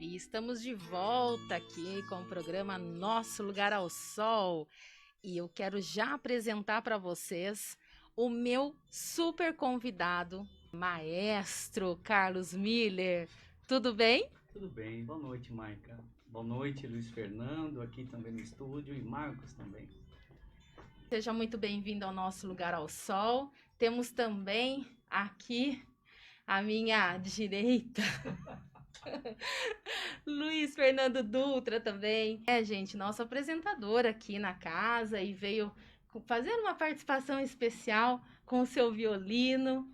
E estamos de volta aqui com o programa Nosso Lugar ao Sol. E eu quero já apresentar para vocês o meu super convidado, Maestro Carlos Miller. Tudo bem? Tudo bem, boa noite, Maica. Boa noite, Luiz Fernando, aqui também no estúdio, e Marcos também. Seja muito bem-vindo ao Nosso Lugar ao Sol. Temos também aqui à minha direita Luiz Fernando Dutra também. Gente, nosso apresentador aqui na casa e veio fazer uma participação especial com o seu violino.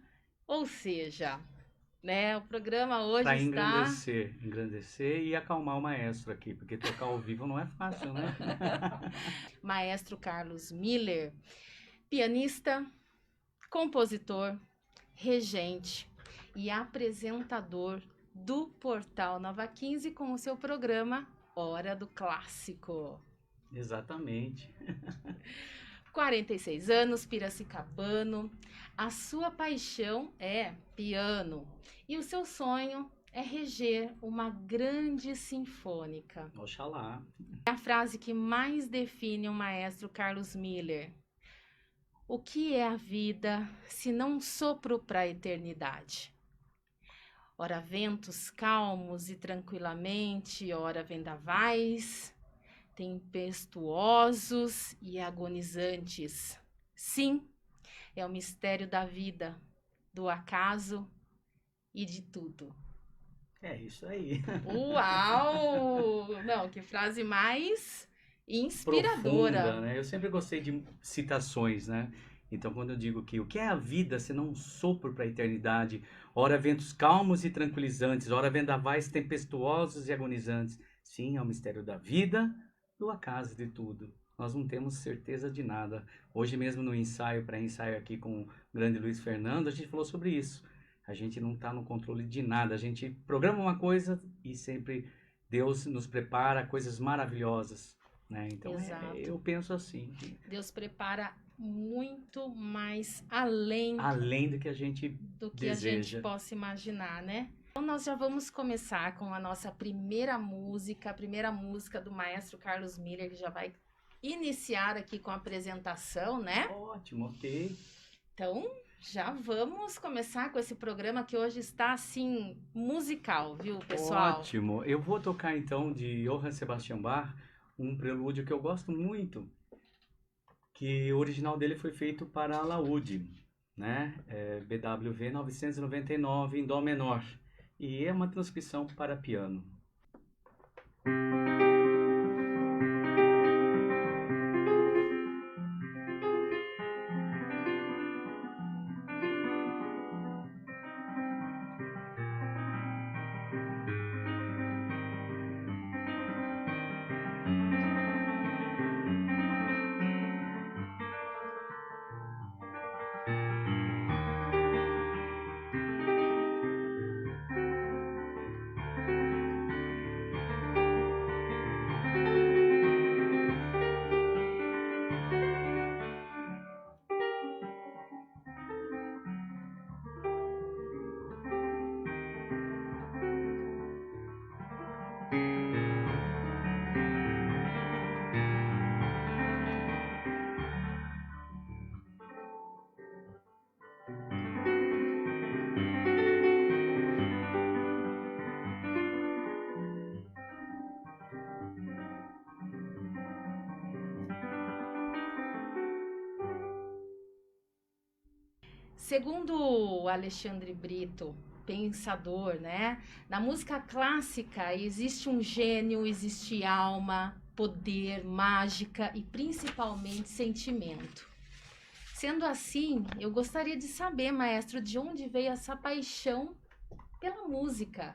Ou seja, né, o programa hoje Para está engrandecer e acalmar o maestro aqui, porque tocar ao vivo não é fácil, né? Maestro Carlos Miller, pianista, compositor, regente e apresentador do Portal Nova 15 com o seu programa Hora do Clássico. Exatamente. 46 anos, piracicabano. A sua paixão é piano e o seu sonho é reger uma grande sinfônica. Oxalá. É a frase que mais define o maestro Carlos Miller. O que é a vida se não um sopro para a eternidade? Ora ventos calmos e tranquilamente, ora vendavais, tempestuosos e agonizantes. Sim, é o mistério da vida, do acaso e de tudo. É isso aí. Uau! Não, que frase mais inspiradora. Profunda, né? Eu sempre gostei de citações, né? Então, quando eu digo que o que é a vida senão um sopro para a eternidade, ora ventos calmos e tranquilizantes, ora vendavais tempestuosos e agonizantes. Sim, é o mistério da vida, do acaso de tudo. Nós não temos certeza de nada. Hoje mesmo no ensaio, pré-ensaio aqui com o grande Luiz Fernando, a gente falou sobre isso. A gente não está no controle de nada. A gente programa uma coisa e sempre Deus nos prepara coisas maravilhosas, né? Então eu penso assim. Deus prepara muito mais além do que a gente do que deseja. A gente possa imaginar, né? Então nós já vamos começar com a nossa primeira música do maestro Carlos Miller, que já vai iniciar aqui com a apresentação, né? Ótimo, ok. Então já vamos começar com esse programa que hoje está assim musical, viu, pessoal? Ótimo. Eu vou tocar então de Johann Sebastian Bach um prelúdio que eu gosto muito, que o original dele foi feito para alaúde, né? BWV 999 em dó menor, e é uma transcrição para piano. Segundo Alexandre Brito, pensador, né? Na música clássica existe um gênio, existe alma, poder, mágica e principalmente sentimento. Sendo assim, eu gostaria de saber, maestro, de onde veio essa paixão pela música?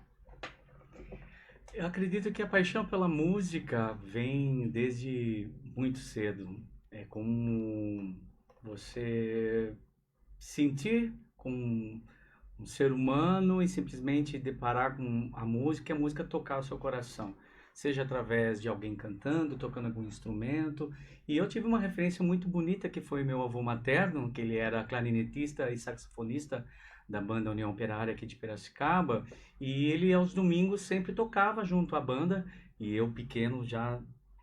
Eu acredito que a paixão pela música vem desde muito cedo. É como você sentir com um ser humano e simplesmente deparar com a música e a música tocar o seu coração. Seja através de alguém cantando, tocando algum instrumento. E eu tive uma referência muito bonita que foi meu avô materno, que ele era clarinetista e saxofonista da banda União Operária aqui de Piracicaba, e ele aos domingos sempre tocava junto à banda, e eu pequeno já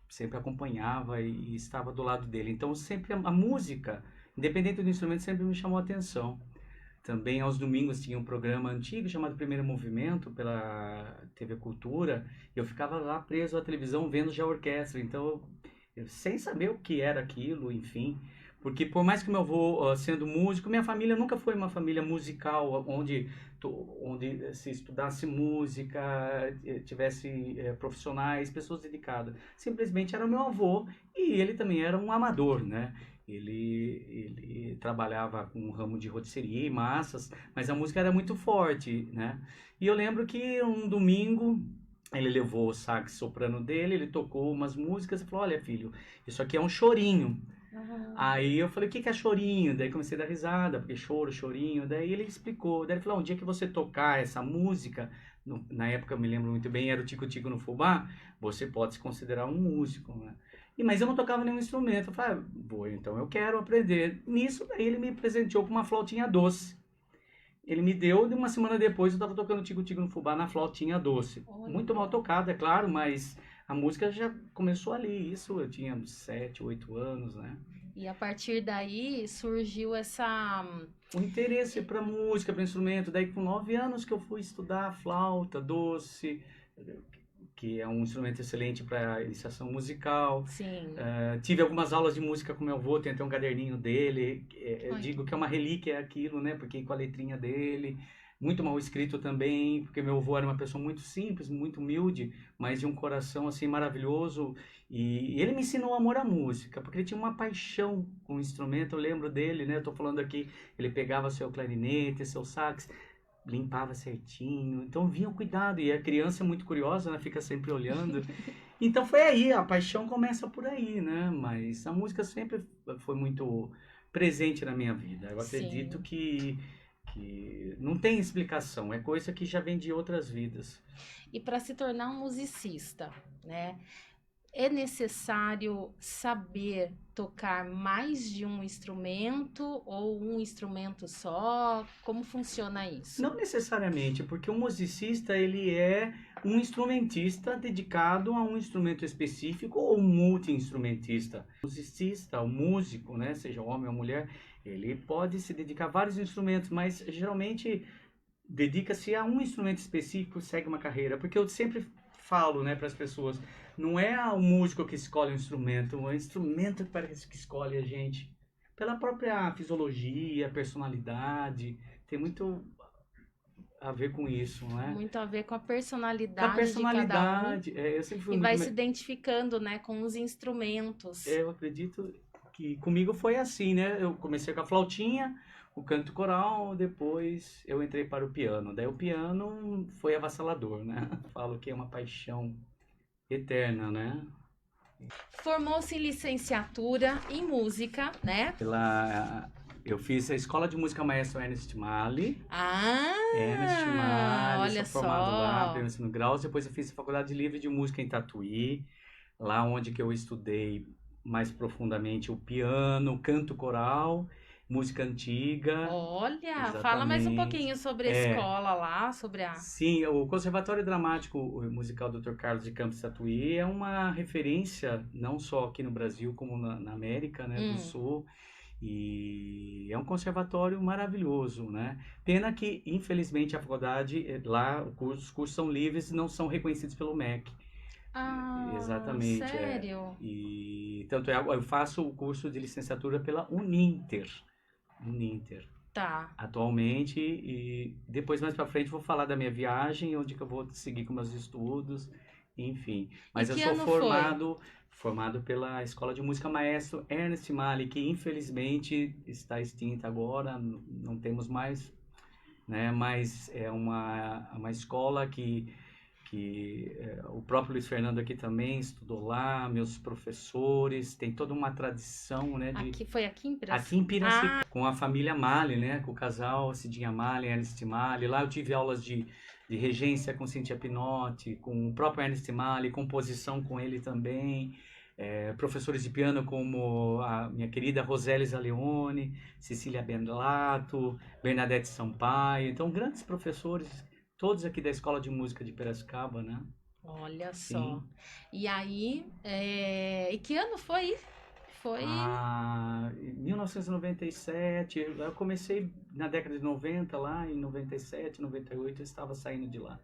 sempre acompanhava e estava do lado dele. Então sempre a música, independente do instrumento, sempre me chamou a atenção. Também aos domingos tinha um programa antigo chamado Primeiro Movimento pela TV Cultura. Eu ficava lá preso à televisão vendo já a orquestra. Então, sem saber o que era aquilo, enfim. Porque por mais que meu avô, sendo músico, minha família nunca foi uma família musical onde se estudasse música, tivesse profissionais, pessoas dedicadas. Simplesmente era meu avô e ele também era um amador, né? Ele trabalhava com o ramo de rotisserie e massas, mas a música era muito forte, né? E eu lembro que um domingo ele levou o sax soprano dele, ele tocou umas músicas e falou: olha, filho, isso aqui é um chorinho. Aí eu falei: o que que é chorinho? Daí comecei a dar risada, porque choro, chorinho. Daí ele explicou. Daí ele falou: um dia que você tocar essa música, na época eu me lembro muito bem, era o Tico Tico no Fubá, você pode se considerar um músico, né? Mas eu não tocava nenhum instrumento. Eu falei: vou, então eu quero aprender. Nisso, daí ele me presenteou com uma flautinha doce. Ele me deu, e uma semana depois eu estava tocando Tico Tico no Fubá na flautinha doce. Olha. Muito mal tocado, é claro, mas a música já começou ali. Isso eu tinha uns 7, 8 anos, né? E a partir daí surgiu essa... O interesse para música, para instrumento. Daí com 9 anos que eu fui estudar flauta doce, que é um instrumento excelente para iniciação musical. Sim. Tive algumas aulas de música com meu avô, tem até um caderninho dele. Eu digo que é uma relíquia aquilo, né? Porque com a letrinha dele, muito mal escrito também, porque meu avô era uma pessoa muito simples, muito humilde, mas de um coração assim maravilhoso. E ele me ensinou amor à música, porque ele tinha uma paixão com o instrumento. Eu lembro dele, né? Eu tô falando aqui, ele pegava seu clarinete, seu sax, limpava certinho. Então vinha o cuidado, e a criança é muito curiosa, né? Fica sempre olhando. Então foi aí, a paixão começa por aí, né? Mas a música sempre foi muito presente na minha vida. Eu acredito que não tem explicação, é coisa que já vem de outras vidas. E para se tornar um musicista, né? É necessário saber tocar mais de um instrumento ou um instrumento só? Como funciona isso? Não necessariamente, porque o musicista ele é um instrumentista dedicado a um instrumento específico ou multi-instrumentista. O musicista, o músico, né, seja homem ou mulher, ele pode se dedicar a vários instrumentos, mas geralmente dedica-se a um instrumento específico, segue uma carreira. Porque eu sempre falo, né, para as pessoas, não é o músico que escolhe o instrumento, é o instrumento que parece que escolhe a gente. Pela própria fisiologia, personalidade, tem muito a ver com isso, não é? Muito a ver com a personalidade, Com a personalidade. de cada um. Eu sempre fui E muito vai se identificando, né, com os instrumentos. Eu acredito que comigo foi assim, né? Eu comecei com a flautinha, o canto coral, depois eu entrei para o piano. Daí o piano foi avassalador, né? Falo que é uma paixão eterna, né? Formou-se em licenciatura em música, né? Eu fiz a Escola de Música Maestro Ernest Mali. Ernest Mali, olha sou formado lá, só. primeiro e segundo grau. Depois eu fiz a Faculdade Livre de Música em Tatuí, lá onde que eu estudei mais profundamente o piano, canto coral, música antiga. Olha, fala mais um pouquinho sobre a escola lá, sobre a... Sim, o Conservatório Dramático Musical Dr. Carlos de Campos Tatuí é uma referência, não só aqui no Brasil, como na América, né, do Sul. E é um conservatório maravilhoso, né? Pena que, infelizmente, a faculdade, lá, os cursos são livres e não são reconhecidos pelo MEC. Exatamente. Sério? E tanto eu faço o curso de licenciatura pela Uninter. Tá. Atualmente, e depois mais para frente vou falar da minha viagem, onde que eu vou seguir com meus estudos, enfim. Mas eu sou formado pela Escola de Música Maestro Ernest Mali, que infelizmente está extinta agora, não temos mais, né? Mas é uma escola que o próprio Luiz Fernando aqui também estudou lá, meus professores, tem toda uma tradição, né? Foi aqui em Piracicaba? Aqui em Piracicaba, com a família Mali, né? Com o casal Cidinha Mali, Ernest Mali. Lá eu tive aulas de regência com Cíntia Pinotti, com o próprio Ernest Mali, composição com ele também. Professores de piano como a minha querida Rosélia Leone, Cecília Benlato, Bernadette Sampaio. Então, grandes professores, todos aqui da Escola de Música de Piracicaba, né? Olha só. Sim. E aí, e que ano foi? Foi. Em 1997, eu comecei na década de 90, lá em 97, 98, eu estava saindo de lá.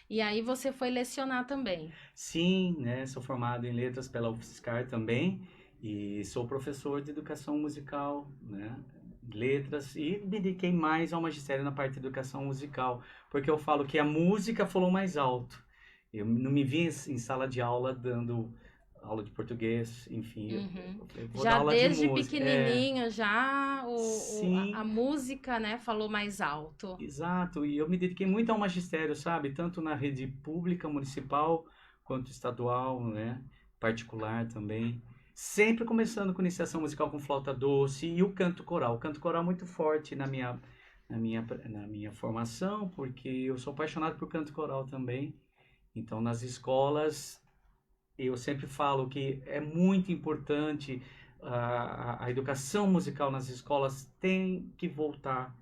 E aí você foi lecionar também. Sim, né? Sou formado em letras pela UFSCar também e sou professor de educação musical, né? Letras e me dediquei mais ao magistério na parte de educação musical, porque eu falo que a música falou mais alto. Eu não me vi em sala de aula dando aula de português, enfim, Uhum. eu falei, vou dar Já aula de desde música. pequenininho, já a Sim, música, né, falou mais alto. exato, e eu me dediquei muito ao magistério, sabe? Tanto na rede pública, municipal, quanto estadual, né? Particular também. Sempre começando com iniciação musical com flauta doce e o canto coral. O canto coral é muito forte na minha formação, porque eu sou apaixonado por canto coral também. Então, nas escolas, eu sempre falo que é muito importante a educação musical nas escolas tem que voltar.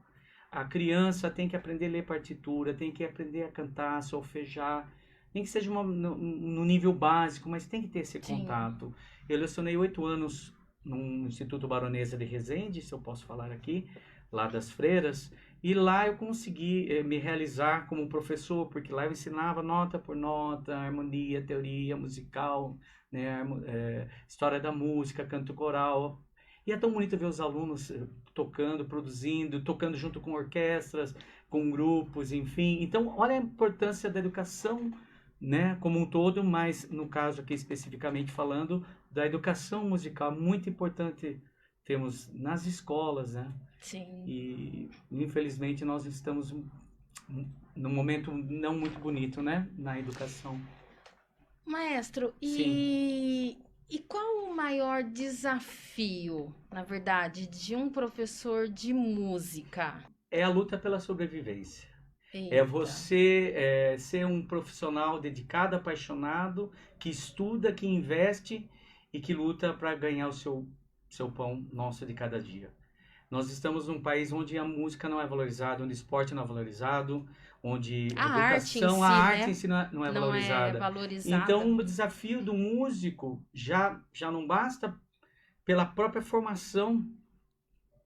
A criança tem que aprender a ler partitura, tem que aprender a cantar, solfejar, nem que seja no nível básico, mas tem que ter esse Sim. contato. Eu lecionei 8 anos no Instituto Baronesa de Resende, se eu posso falar aqui, lá das Freiras, e lá eu consegui me realizar como professor, porque lá eu ensinava nota por nota, harmonia, teoria musical, né, história da música, canto coral. E é tão bonito ver os alunos tocando, produzindo, tocando junto com orquestras, com grupos, enfim. Então, olha a importância da educação, né, como um todo, mas no caso aqui especificamente falando da educação musical, muito importante temos nas escolas, né? Sim. E infelizmente nós estamos num momento não muito bonito, né, na educação. Maestro, Sim, e qual o maior desafio, na verdade, de um professor de música? é a luta pela sobrevivência. É Eita. você ser um profissional dedicado, apaixonado, que estuda, que investe e que luta para ganhar o seu pão nosso de cada dia. Nós estamos num país onde a música não é valorizada, onde o esporte não é valorizado, onde A arte em a si, arte em né, si não é não é valorizada. valorizada. Então, o desafio do músico já não basta pela própria formação,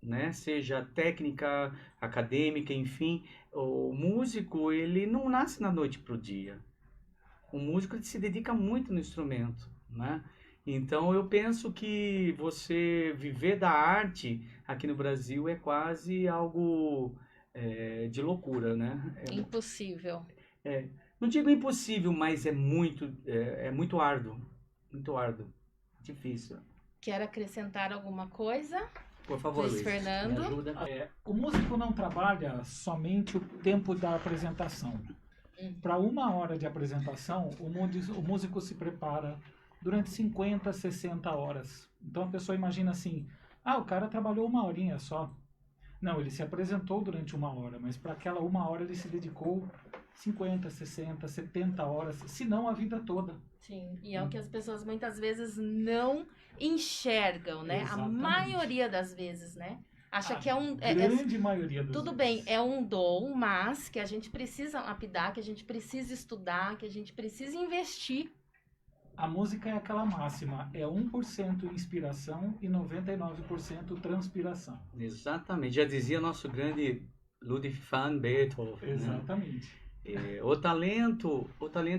né? Seja técnica, acadêmica, enfim. O músico, ele não nasce da noite para o dia. O músico ele se dedica muito no instrumento, né? Então eu penso que você viver da arte aqui no Brasil é quase algo de loucura, né? Impossível. Não digo impossível, mas é muito árduo, muito árduo, difícil. Quer acrescentar alguma coisa, Por favor, Luiz Luiz, me Fernando? ajuda. O músico não trabalha somente o tempo da apresentação. Para 1 hora de apresentação, o músico se prepara durante 50, 60 horas. Então a pessoa imagina assim: o cara trabalhou 1 horinha só. Não, ele se apresentou durante 1 hora, mas para aquela 1 hora ele se dedicou 50, 60, 70 horas, se não a vida toda. Sim, e é o que as pessoas muitas vezes não enxergam, né? A Exatamente. maioria das vezes, né? Acha A que é um. grande maioria das Tudo vezes. bem, é um dom, mas que a gente precisa lapidar, que a gente precisa estudar, que a gente precisa investir. A música é aquela máxima, é 1% inspiração e 99% transpiração. Exatamente, já dizia nosso grande Ludwig van Beethoven, né? Exatamente. O talento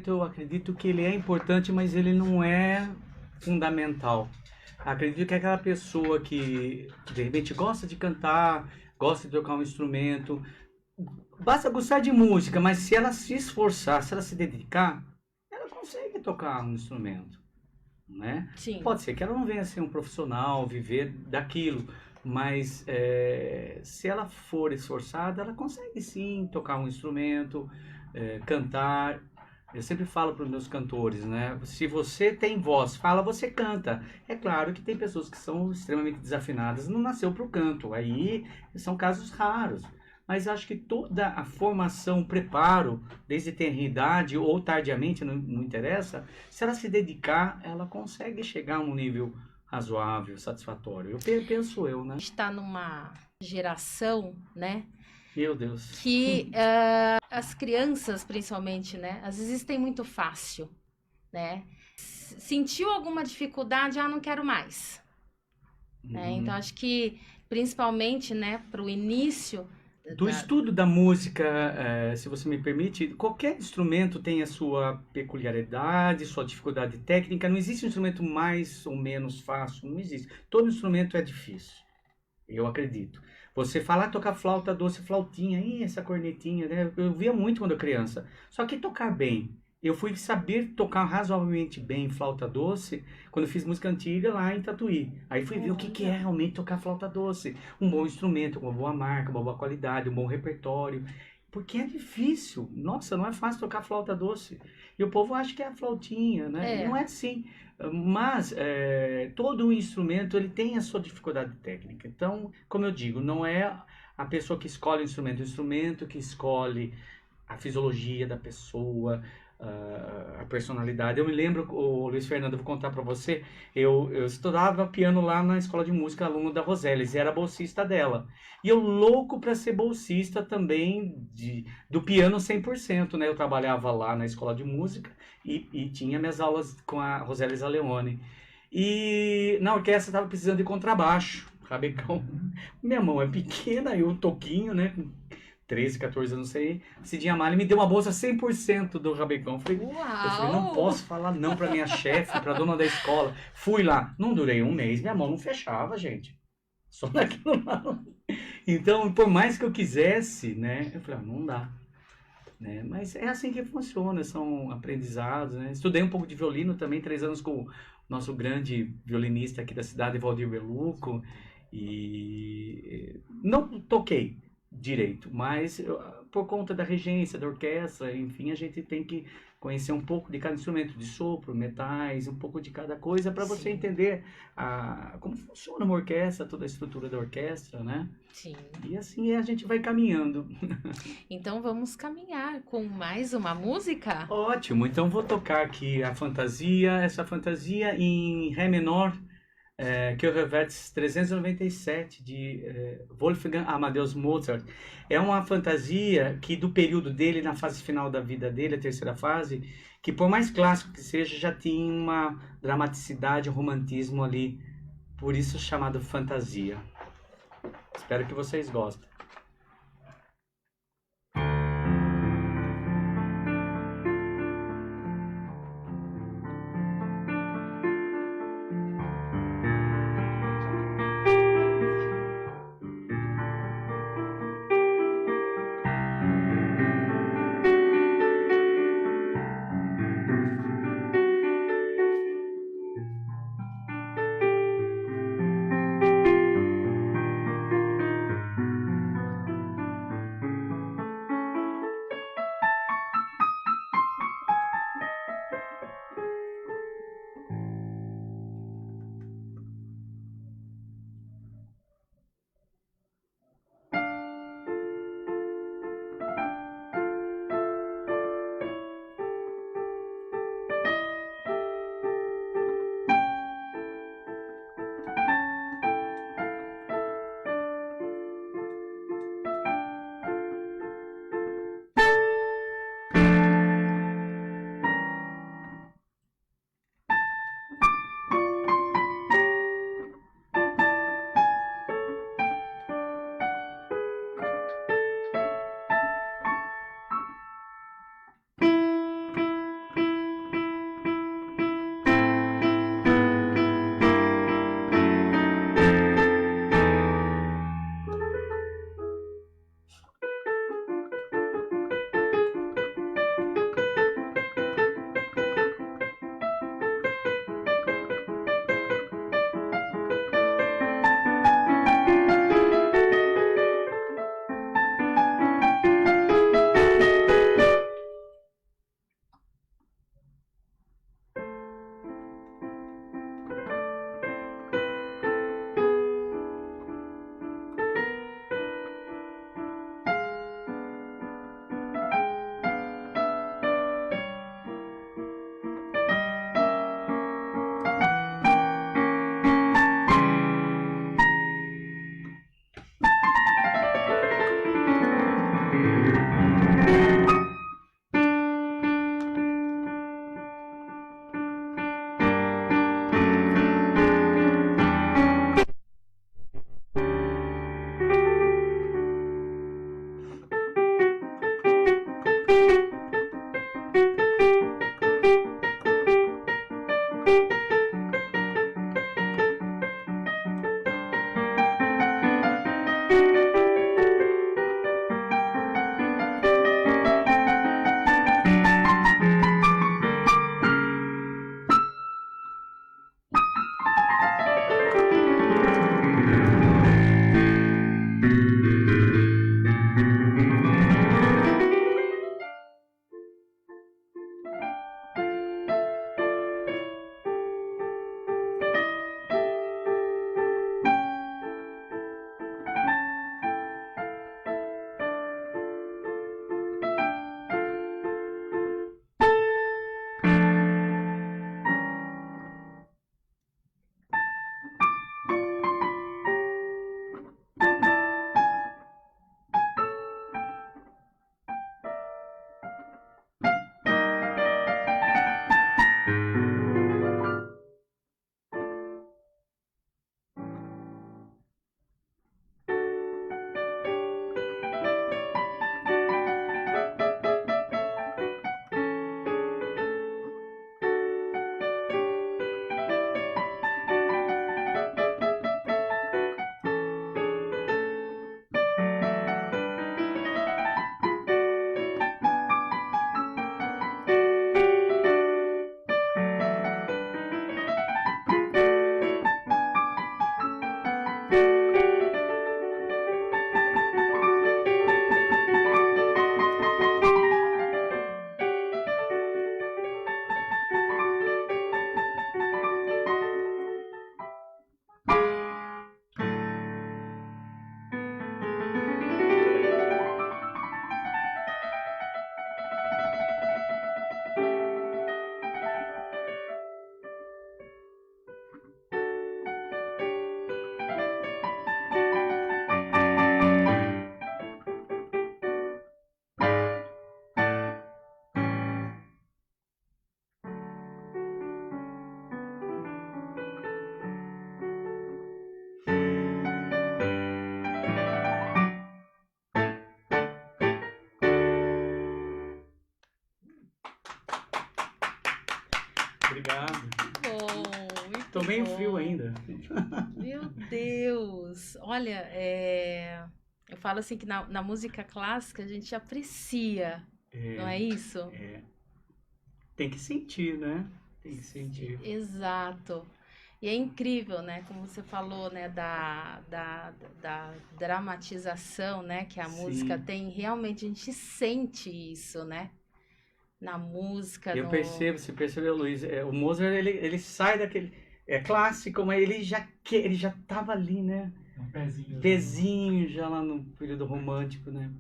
eu acredito que ele é importante, mas ele não é fundamental. Acredito que é aquela pessoa que de repente gosta de cantar, gosta de tocar um instrumento, basta gostar de música, mas se ela se esforçar, se ela se dedicar, ela consegue tocar um instrumento, né? Sim. Pode ser que ela não venha a ser um profissional, viver daquilo, mas se ela for esforçada, ela consegue sim tocar um instrumento, cantar. Eu sempre falo para os meus cantores, né? Se você tem voz, fala, você canta. É claro que tem pessoas que são extremamente desafinadas, não nasceu para o canto. Aí são casos raros. mas acho que toda a formação, o preparo, desde tenridade ou tardiamente, não interessa, se ela se dedicar, ela consegue chegar a um nível razoável, satisfatório. Penso eu, né? A gente está numa geração, né, Meu Deus. que as crianças, principalmente, né, às vezes tem muito fácil, né? Sentiu alguma dificuldade, não quero mais. Né? Uhum. Então, acho que, principalmente, né, para o início... Do estudo da música, se você me permite, qualquer instrumento tem a sua peculiaridade, sua dificuldade técnica. Não existe um instrumento mais ou menos fácil, não existe. Todo instrumento é difícil, eu acredito. Você falar tocar flauta doce, flautinha, essa cornetinha, né? Eu via muito quando eu criança. Só que tocar bem. Eu fui saber tocar razoavelmente bem flauta doce quando eu fiz música antiga lá em Tatuí. Aí fui ver o que é realmente tocar flauta doce. Um bom instrumento, uma boa marca, uma boa qualidade, um bom repertório. Porque é difícil. Nossa, não é fácil tocar flauta doce. E o povo acha que é a flautinha, né? É. Não é assim. Mas todo instrumento ele tem a sua dificuldade técnica. Então, como eu digo, não é a pessoa que escolhe o instrumento que escolhe a fisiologia da pessoa, a personalidade. Eu me lembro, o Luiz Fernando, eu vou contar para você, eu estudava piano lá na escola de música, aluno da Rosélis, e era bolsista dela. E eu louco para ser bolsista também do piano 100%, né? Eu trabalhava lá na escola de música e tinha minhas aulas com a Rosélis Aleone. E na orquestra estava precisando de contrabaixo, rabecão. Minha mão é pequena, eu toquinho, né? 13, 14 anos, não sei. Cidinha Malha me deu uma bolsa 100% do rabecão. Eu falei, não posso falar não pra minha chefe, pra dona da escola. Fui lá, não durei um mês, minha mão não fechava, gente. Só naquilo lá. Então, por mais que eu quisesse, né, eu falei, não dá. Né? Mas é assim que funciona, são aprendizados, né? Estudei um pouco de violino também, 3 anos com o nosso grande violinista aqui da cidade, Valdir Beluco, e não toquei direito, mas por conta da regência, da orquestra, enfim, a gente tem que conhecer um pouco de cada instrumento, de sopro, metais, um pouco de cada coisa, para você entender como funciona uma orquestra, toda a estrutura da orquestra, né? Sim. E assim a gente vai caminhando. Então vamos caminhar com mais uma música? Ótimo, então vou tocar aqui a fantasia, essa fantasia em Ré menor, Chöre 397 de Wolfgang Amadeus Mozart. É uma fantasia que do período dele, na fase final da vida dele, a terceira fase, que por mais clássico que seja, já tinha uma dramaticidade, um romantismo ali, por isso chamado fantasia. Espero que vocês gostem. Obrigado. Bom, muito Tô meio bom. frio ainda. Meu Deus! Olha, eu falo assim que na música clássica a gente aprecia, não é isso? Tem que sentir, né? Tem que sentir. Exato. E é incrível, né? Como você falou, né? Da dramatização, né? Que a música Sim. tem. Realmente a gente sente isso, né? Na música, Eu no... percebo, você percebeu, Luiz, o Mozart, ele sai daquele, é clássico, mas ele já tava ali, né? Um pezinho. Pezinho já lá no período romântico, né?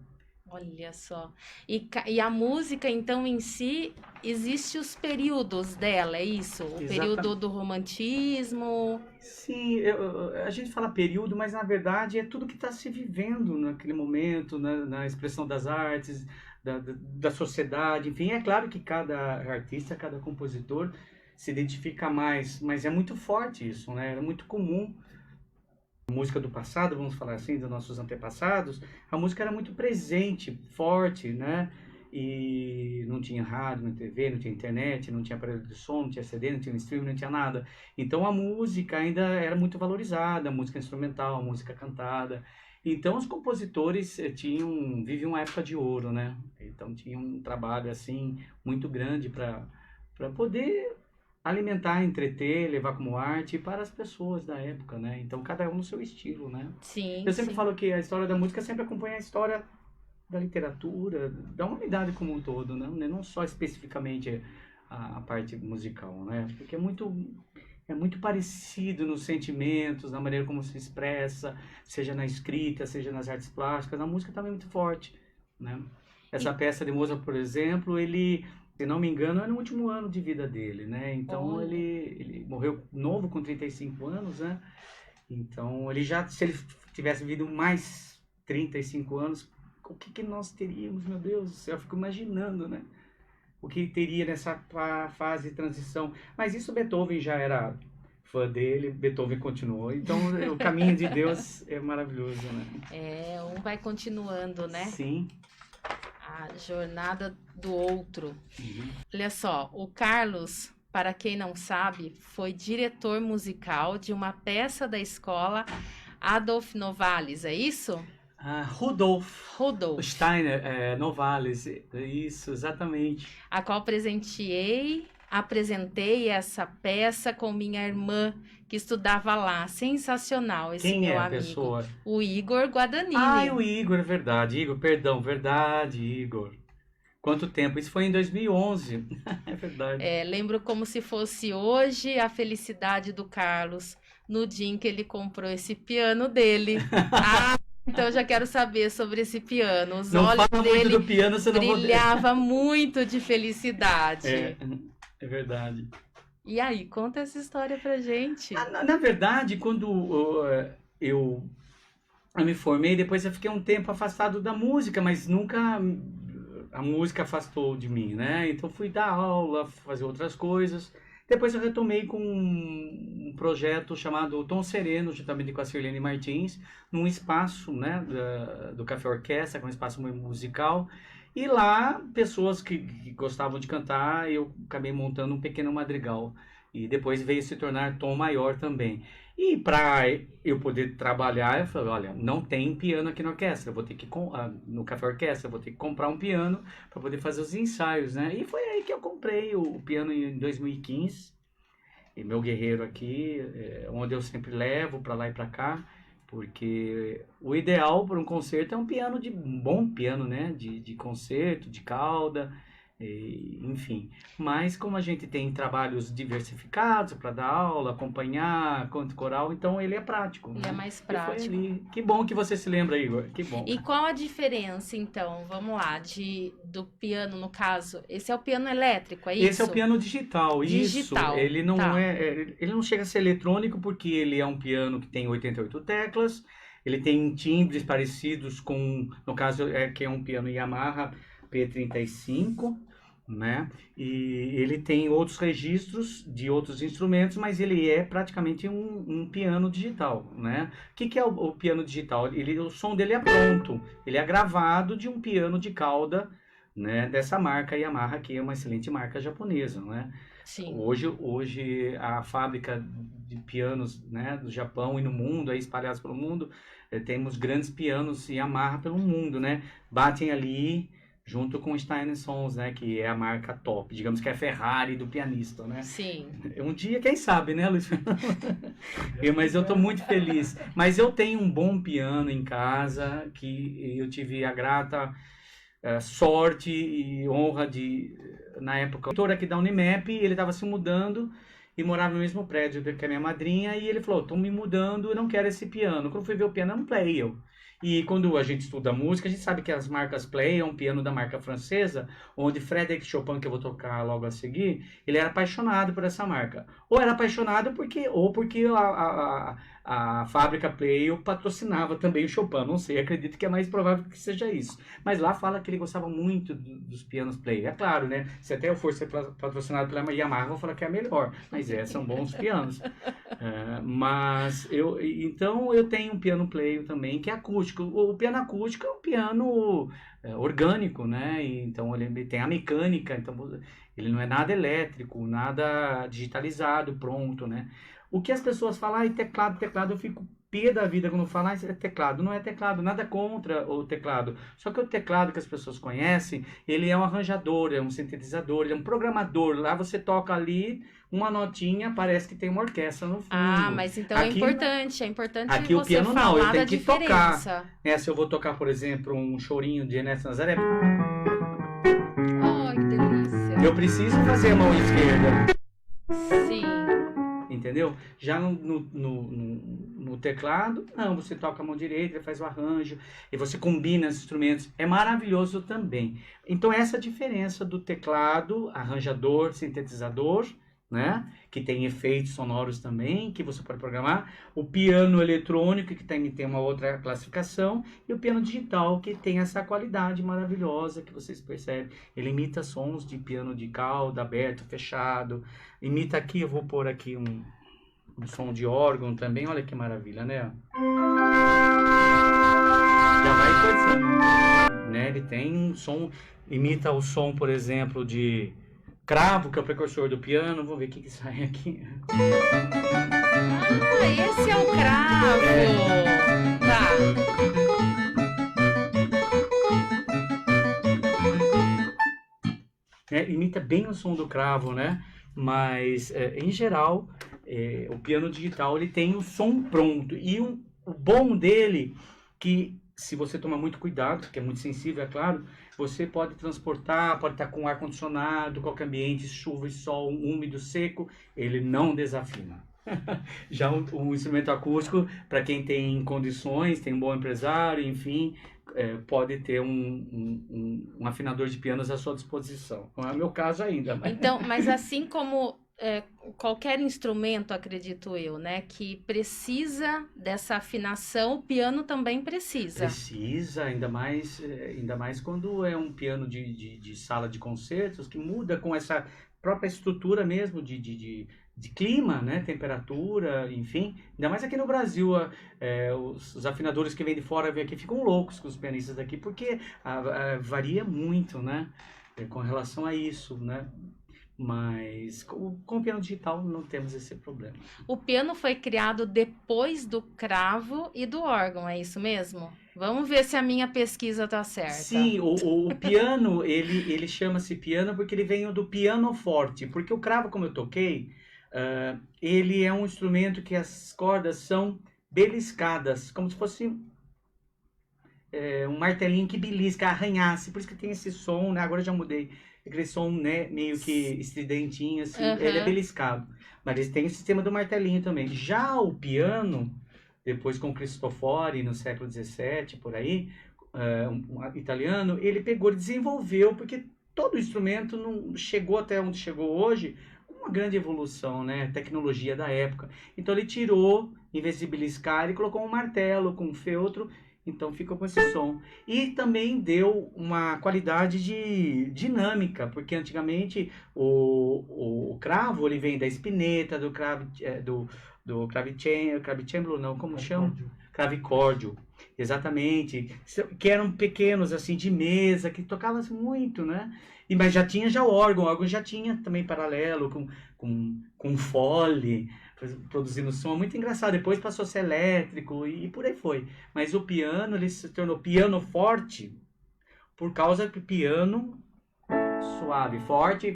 Olha só. E a música, então, em si, existe os períodos dela, é isso? O período do romantismo. Sim, a gente fala período, mas na verdade é tudo que está se vivendo naquele momento, na expressão das artes, da sociedade, enfim. É claro que cada artista, cada compositor se identifica mais, mas é muito forte isso, né? Era muito comum. A música do passado, vamos falar assim, dos nossos antepassados, a música era muito presente, forte, né? E não tinha rádio, não tinha TV, não tinha internet, não tinha aparelho de som, não tinha CD, não tinha streaming, não tinha nada. Então a música ainda era muito valorizada, a música instrumental, a música cantada. Então os compositores viviam uma época de ouro, né? Então tinham um trabalho assim muito grande para poder alimentar, entreter, levar como arte para as pessoas da época, né? Então cada um no seu estilo, né? Sim, Eu sempre sim. falo que a história da música sempre acompanha a história da literatura, da humanidade como um todo, né? Não só especificamente a parte musical, né? Porque é muito parecido nos sentimentos, na maneira como se expressa, seja na escrita, seja nas artes plásticas, a música também é muito forte, né? Essa E, peça de Mozart, por exemplo, ele, se não me engano, é no último ano de vida dele, né? Então olha, ele morreu novo, com 35 anos, né? Então ele já, se ele tivesse vivido mais 35 anos, o que nós teríamos, meu Deus do céu? Eu fico imaginando, né? O que teria nessa fase de transição. Mas isso Beethoven já era fã dele, Beethoven continuou. Então o caminho de Deus é maravilhoso, né? um vai continuando, né? Sim. A jornada do outro. Uhum. Olha só, o Carlos, para quem não sabe, foi diretor musical de uma peça da escola Adolf Novalis, é isso? Rudolf Rodolphe, Steiner, Novalis, isso, exatamente. a qual apresentei essa peça com minha irmã, que estudava lá. Sensacional esse Quem é meu a amigo. pessoa? O Igor Guadagnini. Ah, o Igor, é verdade. Igor, perdão, verdade, Igor. Quanto tempo? Isso foi em 2011. É verdade. Lembro como se fosse hoje a felicidade do Carlos no dia em que ele comprou esse piano dele. Ah, então eu já quero saber sobre esse piano. Os Não olhos fala muito dele do piano, você não vou... brilhavam muito de felicidade. É verdade. E aí, conta essa história pra gente. Na verdade, quando eu me formei, depois eu fiquei um tempo afastado da música, mas nunca a música afastou de mim, né? Então fui dar aula, fazer outras coisas. Depois eu retomei com um projeto chamado Tom Sereno, juntamente com a Sirlene Martins, num espaço, né, do Café Orquestra, que é um espaço musical. E lá, pessoas que gostavam de cantar, eu acabei montando um pequeno madrigal. E depois veio se tornar Tom Maior também. E para eu poder trabalhar, eu falei, olha, não tem piano aqui na orquestra, eu vou ter que no Café Orquestra, eu vou ter que comprar um piano para poder fazer os ensaios, né? E foi aí que eu comprei o piano em 2015. E meu guerreiro aqui, onde eu sempre levo para lá e para cá, porque o ideal para um concerto é um bom piano, né? De concerto, de cauda, enfim. Mas como a gente tem trabalhos diversificados para dar aula, acompanhar, canto coral, então ele é prático. Ele né? é mais E foi prático. ali. Que bom que você se lembra, Igor. Que bom. E qual a diferença, então, vamos lá, do piano, no caso? Esse é o piano elétrico, é isso? Esse é o piano digital, isso. Digital, Ele não tá. ele não chega a ser eletrônico porque ele é um piano que tem 88 teclas. Ele tem timbres parecidos com, no caso, que é um piano Yamaha P35, né? E ele tem outros registros de outros instrumentos, mas ele é praticamente um piano digital, né? O que é o piano digital? O som dele é pronto, ele é gravado de um piano de cauda, né, dessa marca Yamaha, que é uma excelente marca japonesa, né? Sim. Hoje a fábrica de pianos, né, do Japão e no mundo, aí espalhados pelo mundo, temos grandes pianos Yamaha pelo mundo, né? Batem ali junto com o Stein Sons, né, que é a marca top, digamos que é a Ferrari do pianista, né? Sim. Um dia, quem sabe, né, Luiz? Mas eu estou muito feliz. Mas eu tenho um bom piano em casa, que eu tive a grata sorte e honra de, na época, o reitor aqui da Unimap, ele estava se mudando e morava no mesmo prédio que a minha madrinha, e ele falou, estou me mudando, eu não quero esse piano. Quando eu fui ver o piano, é um Play. E quando a gente estuda música, a gente sabe que as marcas Play é um piano da marca francesa, onde Frédéric Chopin, que eu vou tocar logo a seguir, ele era apaixonado por essa marca. Ou era apaixonado porque a fábrica Play patrocinava também o Chopin, não sei, acredito que é mais provável que seja isso. Mas lá fala que ele gostava muito dos pianos Play. É claro, né? Se até eu for ser patrocinado pela Yamaha, eu vou falar que é a melhor. Mas são bons pianos. Então eu tenho um piano Play também, que é acústico. O piano acústico é um piano orgânico, né? E, então ele tem a mecânica, então ele não é nada elétrico, nada digitalizado, pronto, né? O que as pessoas falam, teclado, eu fico pé da vida quando falam, é teclado. Não é teclado, nada contra o teclado. Só que o teclado que as pessoas conhecem, ele é um arranjador, é um sintetizador, ele é um programador. Lá você toca ali uma notinha, parece que tem uma orquestra no fundo. Ah, mas então aqui, é importante aqui você o piano falar não, eu da tenho que diferença. tocar. Se eu vou tocar, por exemplo, um chorinho de Ernesto Nazaré, Ai, que delícia. eu preciso fazer a mão esquerda. Sim. Entendeu? Já no teclado, não, você toca a mão direita, faz o arranjo, e você combina os instrumentos, é maravilhoso também. Então essa é a diferença do teclado, arranjador, sintetizador, né? Que tem efeitos sonoros também, que você pode programar, o piano eletrônico, que tem uma outra classificação, e o piano digital, que tem essa qualidade maravilhosa que vocês percebem. Ele imita sons de piano de cauda, aberto, fechado, imita aqui, eu vou pôr aqui um som de órgão também, olha que maravilha, né? Já vai começando, né? Ele tem um som, imita o som, por exemplo, de cravo, que é o precursor do piano. Vamos ver o que sai aqui. Ah, esse é o cravo. Tá. Imita bem o som do cravo, né? Mas, em geral, o piano digital ele tem o som pronto. E o bom dele, que se você tomar muito cuidado, que é muito sensível, é claro, você pode transportar, pode estar com ar-condicionado, qualquer ambiente, chuva e sol, úmido, seco, ele não desafina. Já o instrumento acústico, para quem tem condições, tem um bom empresário, enfim, pode ter um afinador de pianos à sua disposição. Não é o meu caso ainda. Então, mas assim como qualquer instrumento, acredito eu, né, que precisa dessa afinação, o piano também precisa. Precisa, ainda mais quando é um piano de sala de concertos, que muda com essa própria estrutura mesmo de clima, né, temperatura, enfim. Ainda mais aqui no Brasil, os afinadores que vêm de fora vêm aqui ficam loucos com os pianistas daqui, porque varia muito, né, com relação a isso, né. Mas com o piano digital não temos esse problema. O piano foi criado depois do cravo e do órgão, é isso mesmo? Vamos ver se a minha pesquisa está certa. Sim, o piano, ele chama-se piano porque ele vem do pianoforte. Porque o cravo, como eu toquei, ele é um instrumento que as cordas são beliscadas, como se fosse um martelinho que belisca, arranhasse. Por isso que tem esse som, né? Agora eu já mudei. Aquele som, né, meio que estridentinho, assim, ele é beliscado. Mas ele tem o sistema do martelinho também. Já o piano, depois com Cristofori, no século XVII, por aí, um italiano, ele pegou e desenvolveu, porque todo instrumento não chegou até onde chegou hoje, uma grande evolução, né, tecnologia da época. Então ele tirou, em vez de beliscar, ele colocou um martelo com um feltro, então ficou com esse som. E também deu uma qualidade de dinâmica, porque antigamente o cravo ele vem da espineta, do clavicembalo, não, como chama? Clavicórdio. Exatamente. Que eram pequenos, assim, de mesa, que tocavam muito, né? Mas já tinha o órgão já tinha também paralelo, com fole, produzindo som, muito engraçado. Depois passou a ser elétrico e por aí foi. Mas o piano, ele se tornou piano forte por causa do piano suave, forte.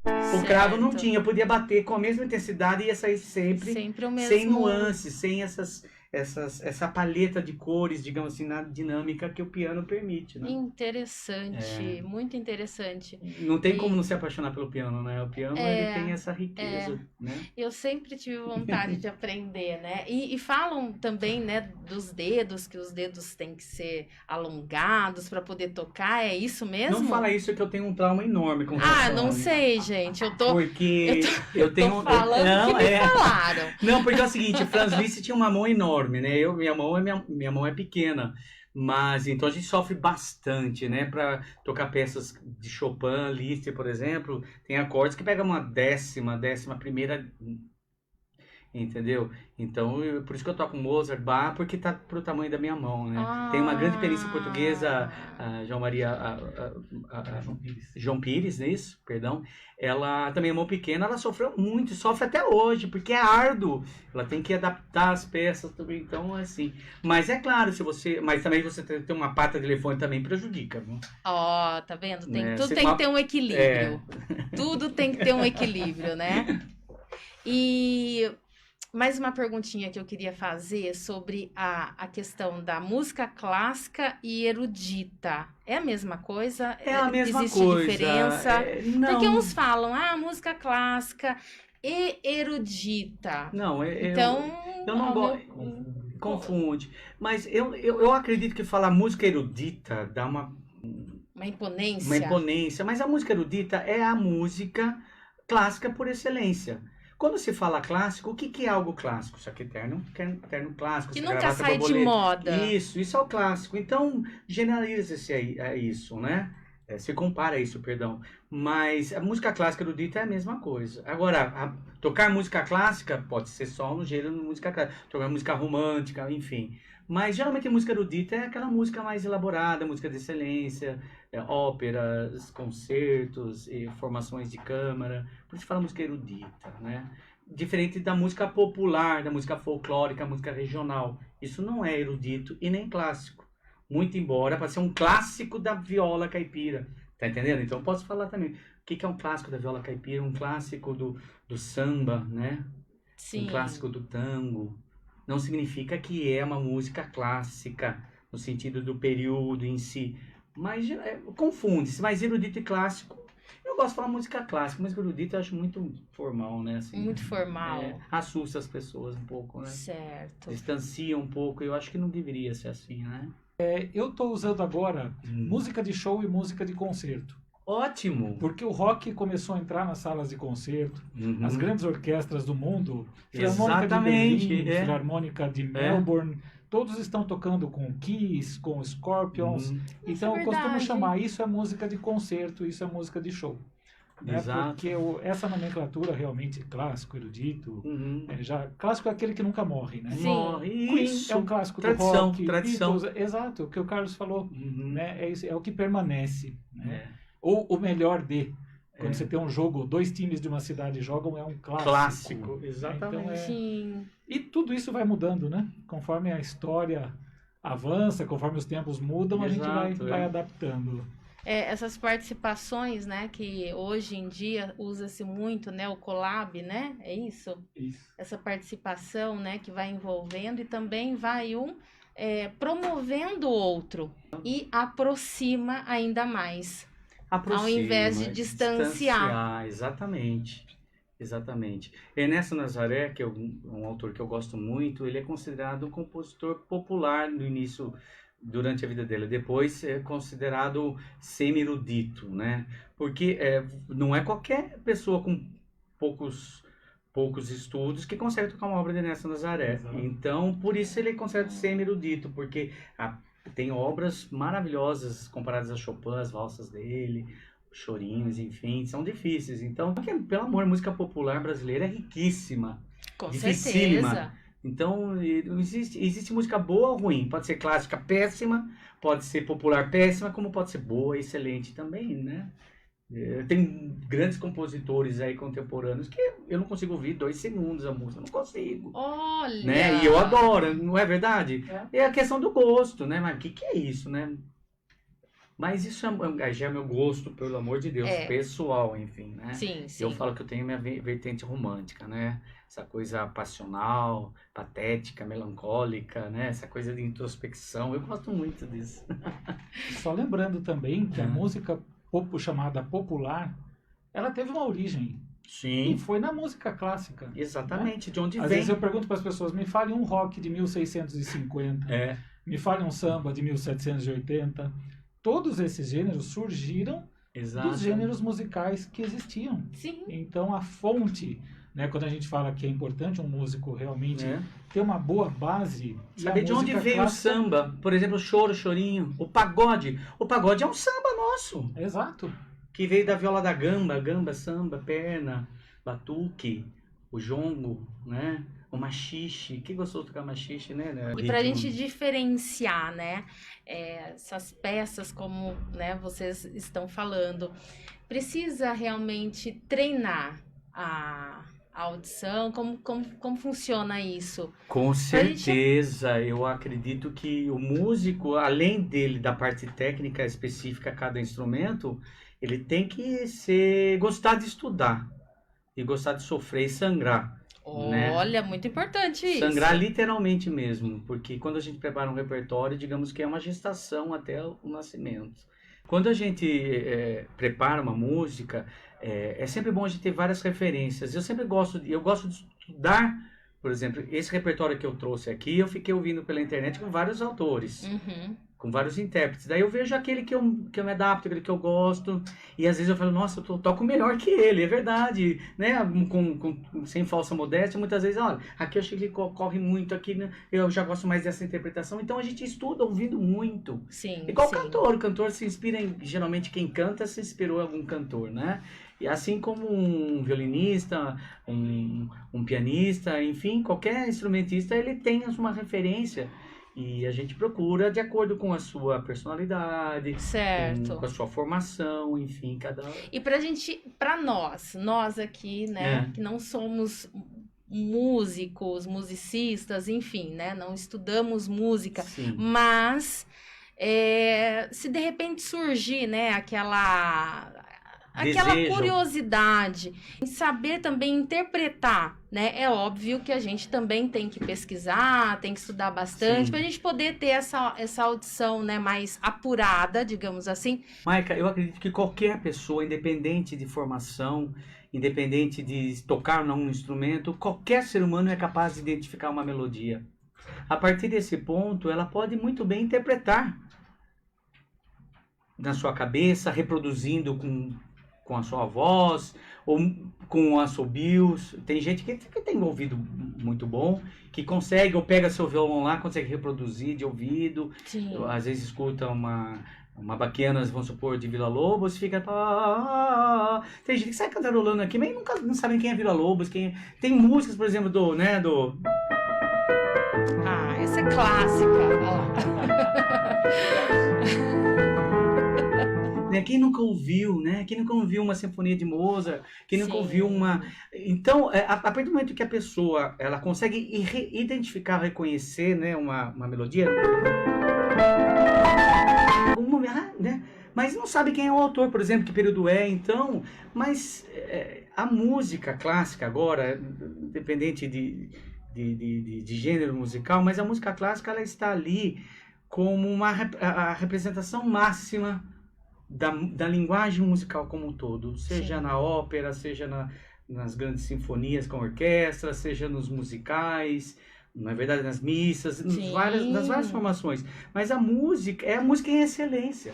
O cravo não Certo. tinha, podia bater com a mesma intensidade e ia sair sempre Sempre o mesmo. sem nuances, sem essa paleta de cores, digamos assim, na dinâmica que o piano permite, né? Interessante, muito interessante. Não tem como não se apaixonar pelo piano, né? O piano, ele tem essa É, riqueza, né? eu sempre tive vontade de aprender, né? E falam também, né, dos dedos, que os dedos têm que ser alongados para poder tocar, é isso mesmo? Não fala isso que eu tenho um trauma enorme com Ah, relação não a- sei, gente. Eu tô Porque eu tenho... tô falando não, o que me falaram. Não, porque é o seguinte, Franz Liszt tinha uma mão enorme, né? Minha mão é pequena, mas então a gente sofre bastante, né? Para tocar peças de Chopin, Liszt, por exemplo, tem acordes que pegam uma décima primeira, entendeu? Então, por isso que eu toco Mozart, Bach, porque tá pro tamanho da minha mão, né? Tem uma grande pianista portuguesa, a João Maria, João Pires. João Pires, não é isso? Perdão. Ela também é mão pequena, ela sofreu muito, sofre até hoje, porque é árduo. Ela tem que adaptar as peças também, então assim. Mas é claro, mas também você ter uma pata de elefante também prejudica, viu? Ó, tá vendo? Né? Tudo Se tem uma- que ter um equilíbrio. Tudo tem que ter um equilíbrio, né? E mais uma perguntinha que eu queria fazer sobre a questão da música clássica e erudita. É a mesma coisa? É a mesma Existe coisa. diferença? Não, Porque uns falam, música clássica e erudita. não, Então, eu não ao gosto. meu- Confunde. Mas eu acredito que falar música erudita dá uma uma imponência. imponência, mas a música erudita é a música clássica por excelência. Quando se fala clássico, o que é algo clássico? Isso aqui é terno clássico, Que essa nunca gravata sai de borboleta. moda. Isso é o clássico. Então, generaliza-se a isso, né? Se compara a isso, perdão. Mas a música clássica erudita é a mesma coisa. Agora, tocar música clássica pode ser só no gênero de música clássica. Tocar música romântica, enfim. Mas geralmente a música erudita é aquela música mais elaborada, música de excelência, óperas, concertos, formações de câmara. Por isso fala música erudita, né? Diferente da música popular, da música folclórica, música regional. Isso não é erudito e nem clássico. Muito embora pode ser um clássico da viola caipira. Tá entendendo? Então eu posso falar também. O que é um clássico da viola caipira? Um clássico do samba, né? Sim. Um clássico do tango. Não significa que é uma música clássica, no sentido do período em si. Mas confunde-se. Mas erudito e clássico, eu gosto de falar música clássica. Música erudita eu acho muito formal, né? Assim, Muito formal. assusta as pessoas um pouco, né? Certo. Distancia um pouco. Eu acho que não deveria ser assim, né? Eu estou usando agora música de show e música de concerto. Ótimo! Porque o rock começou a entrar nas salas de concerto. Uhum. As grandes orquestras do mundo, Filarmônica de Exatamente, Berlim, é. Filarmônica de Melbourne, todos estão tocando com Kiss, com Scorpions. Uhum. Então é eu costumo verdade. chamar isso é música de concerto, isso é música de show. Né? Exato. Porque essa nomenclatura realmente clássico, erudito, Uhum. clássico é aquele que nunca morre, né? Sim. Morre. Queen Isso. é um clássico Tradição, do rock, tradição. Beatles, exato, o que o Carlos falou, Uhum. né? É o que permanece, né? É. Ou o melhor de, quando você tem um jogo, dois times de uma cidade jogam, é um clássico. Clássico, exatamente. Então, Sim. E tudo isso vai mudando, né? Conforme a história avança, conforme os tempos mudam, a gente Exato, vai adaptando. Essas participações, né, que hoje em dia usa-se muito, né, o collab, né, é isso? Isso. Essa participação, né, que vai envolvendo e também vai promovendo o outro e aproxima ainda mais. Aproxima, Ao invés de distanciar. Exatamente. Exatamente. Ernesto Nazaré, que é um autor que eu gosto muito, ele é considerado um compositor popular no início, durante a vida dele. Depois é considerado semi-erudito, né? Porque não é qualquer pessoa com poucos estudos que consegue tocar uma obra de Ernesto Nazaré. Exato. Então, por isso ele é considerado semi-erudito, porque tem obras maravilhosas comparadas a Chopin, as valsas dele, chorinhos, enfim, são difíceis. Então, pelo amor, a música popular brasileira é riquíssima. Com Dificílima. certeza. Então, existe música boa ou ruim. Pode ser clássica péssima, pode ser popular péssima, como pode ser boa, excelente também, né? Tem grandes compositores aí contemporâneos que eu não consigo ouvir 2 segundos a música, não consigo. Olha! Né? E eu adoro, não é verdade? É. É a questão do gosto, né? Mas o que é isso, né? Mas isso já é meu gosto, pelo amor de Deus, É. pessoal, enfim, né? Sim, sim. Eu falo que eu tenho minha vertente romântica, né? Essa coisa passional, patética, melancólica, né? Essa coisa de introspecção, eu gosto muito disso. Só lembrando também que a Uhum. música chamada popular, ela teve uma origem. E Sim, foi na música clássica. exatamente, de onde Às vem. vezes eu pergunto para as pessoas, me fale um rock de 1650, É, me fale um samba de 1780. Todos esses gêneros surgiram exato. dos gêneros musicais que existiam. Sim. Então a fonte, né, quando a gente fala que é importante um músico realmente É. ter uma boa base. E Saber a de onde música veio clássica- o samba, por exemplo, o choro, chorinho, o pagode. O pagode é um samba nosso, Exato. que veio da viola da gamba, gamba, samba, perna, batuque, o jongo, né? O machixe, que gostoso tocar machixe, né? E pra gente diferenciar, né, essas peças como, né, vocês estão falando, precisa realmente treinar a audição? Como funciona isso? Com Pra gente- certeza, eu acredito que o músico, além dele, da parte técnica específica a cada instrumento, ele tem que gostar de estudar, e gostar de sofrer e sangrar. Né? Olha, muito importante isso. Sangrar literalmente mesmo, porque quando a gente prepara um repertório, digamos que é uma gestação até o nascimento. Quando a gente prepara uma música, é sempre bom a gente ter várias referências. Eu gosto de estudar, por exemplo, esse repertório que eu trouxe aqui, eu fiquei ouvindo pela internet com vários autores. Uhum. Com vários intérpretes. Daí eu vejo aquele que eu me adapto, aquele que eu gosto. E às vezes eu falo, nossa, eu toco melhor que ele, é verdade. Né? Sem falsa modéstia, muitas vezes, olha, aqui eu achei que ele corre muito, aqui né, eu já gosto mais dessa interpretação. Então a gente estuda ouvindo muito. Sim, Igual sim. o cantor se inspira geralmente quem canta se inspirou em algum cantor, né? E assim como um violinista, um pianista, enfim, qualquer instrumentista, ele tem uma referência. E a gente procura de acordo com a sua personalidade, Certo. com a sua formação, enfim, E pra nós aqui, né, que não somos músicos, musicistas, enfim, né, não estudamos música, Sim. mas se de repente surgir, né, aquela Desejo. curiosidade em saber também interpretar, né? É óbvio que a gente também tem que pesquisar, tem que estudar bastante, Sim. para a gente poder ter essa audição, né, mais apurada, digamos assim. Maica, eu acredito que qualquer pessoa, independente de formação, independente de tocar ou não um instrumento, qualquer ser humano é capaz de identificar uma melodia. A partir desse ponto, ela pode muito bem interpretar na sua cabeça, reproduzindo com a sua voz, ou com assobios. Tem gente que tem um ouvido muito bom, que consegue, ou pega seu violão lá, consegue reproduzir de ouvido. Sim. Às vezes escuta uma baquiana, vamos supor, de Vila Lobos, fica... Tem gente que sai cantarolando aqui, mas nunca não sabem quem é Vila Lobos. Tem músicas, por exemplo, do... Ah, essa é clássica. Quem nunca ouviu, né? Quem nunca ouviu uma sinfonia de Mozart? Quem nunca Sim. ouviu uma... Então, a partir do momento que a pessoa ela consegue identificar, reconhecer, né, uma melodia... né? Mas não sabe quem é o autor, por exemplo, que período é, então... Mas a música clássica agora, independente de gênero musical, mas a música clássica ela está ali como a representação máxima da linguagem musical como um todo, seja Sim. na ópera, seja nas grandes sinfonias com orquestra, seja nos musicais, na verdade nas missas, nas várias formações. Mas a música é a música em excelência.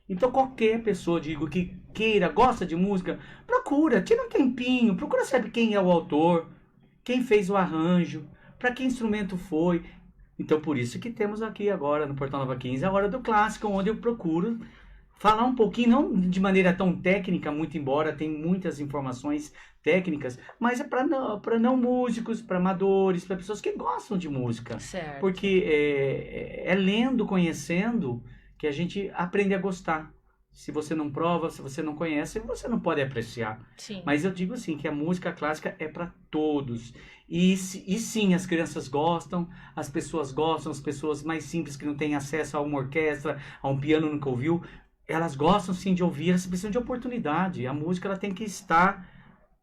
Então qualquer pessoa, digo, que queira, gosta de música, procura, tira um tempinho, procura saber quem é o autor, quem fez o arranjo, para que instrumento foi. Então por isso que temos aqui agora no Portal Nova 15 a Hora do Clássico, onde eu procuro falar um pouquinho, não de maneira tão técnica, muito embora tem muitas informações técnicas, mas é para não músicos, para amadores, para pessoas que gostam de música. Certo. Porque é lendo, conhecendo, que a gente aprende a gostar. Se você não prova, se você não conhece, você não pode apreciar. Sim. Mas eu digo assim, que a música clássica é para todos. E sim, as crianças gostam, as pessoas mais simples que não têm acesso a uma orquestra, a um piano nunca ouviu, elas gostam sim de ouvir, elas precisam de oportunidade. A música ela tem que estar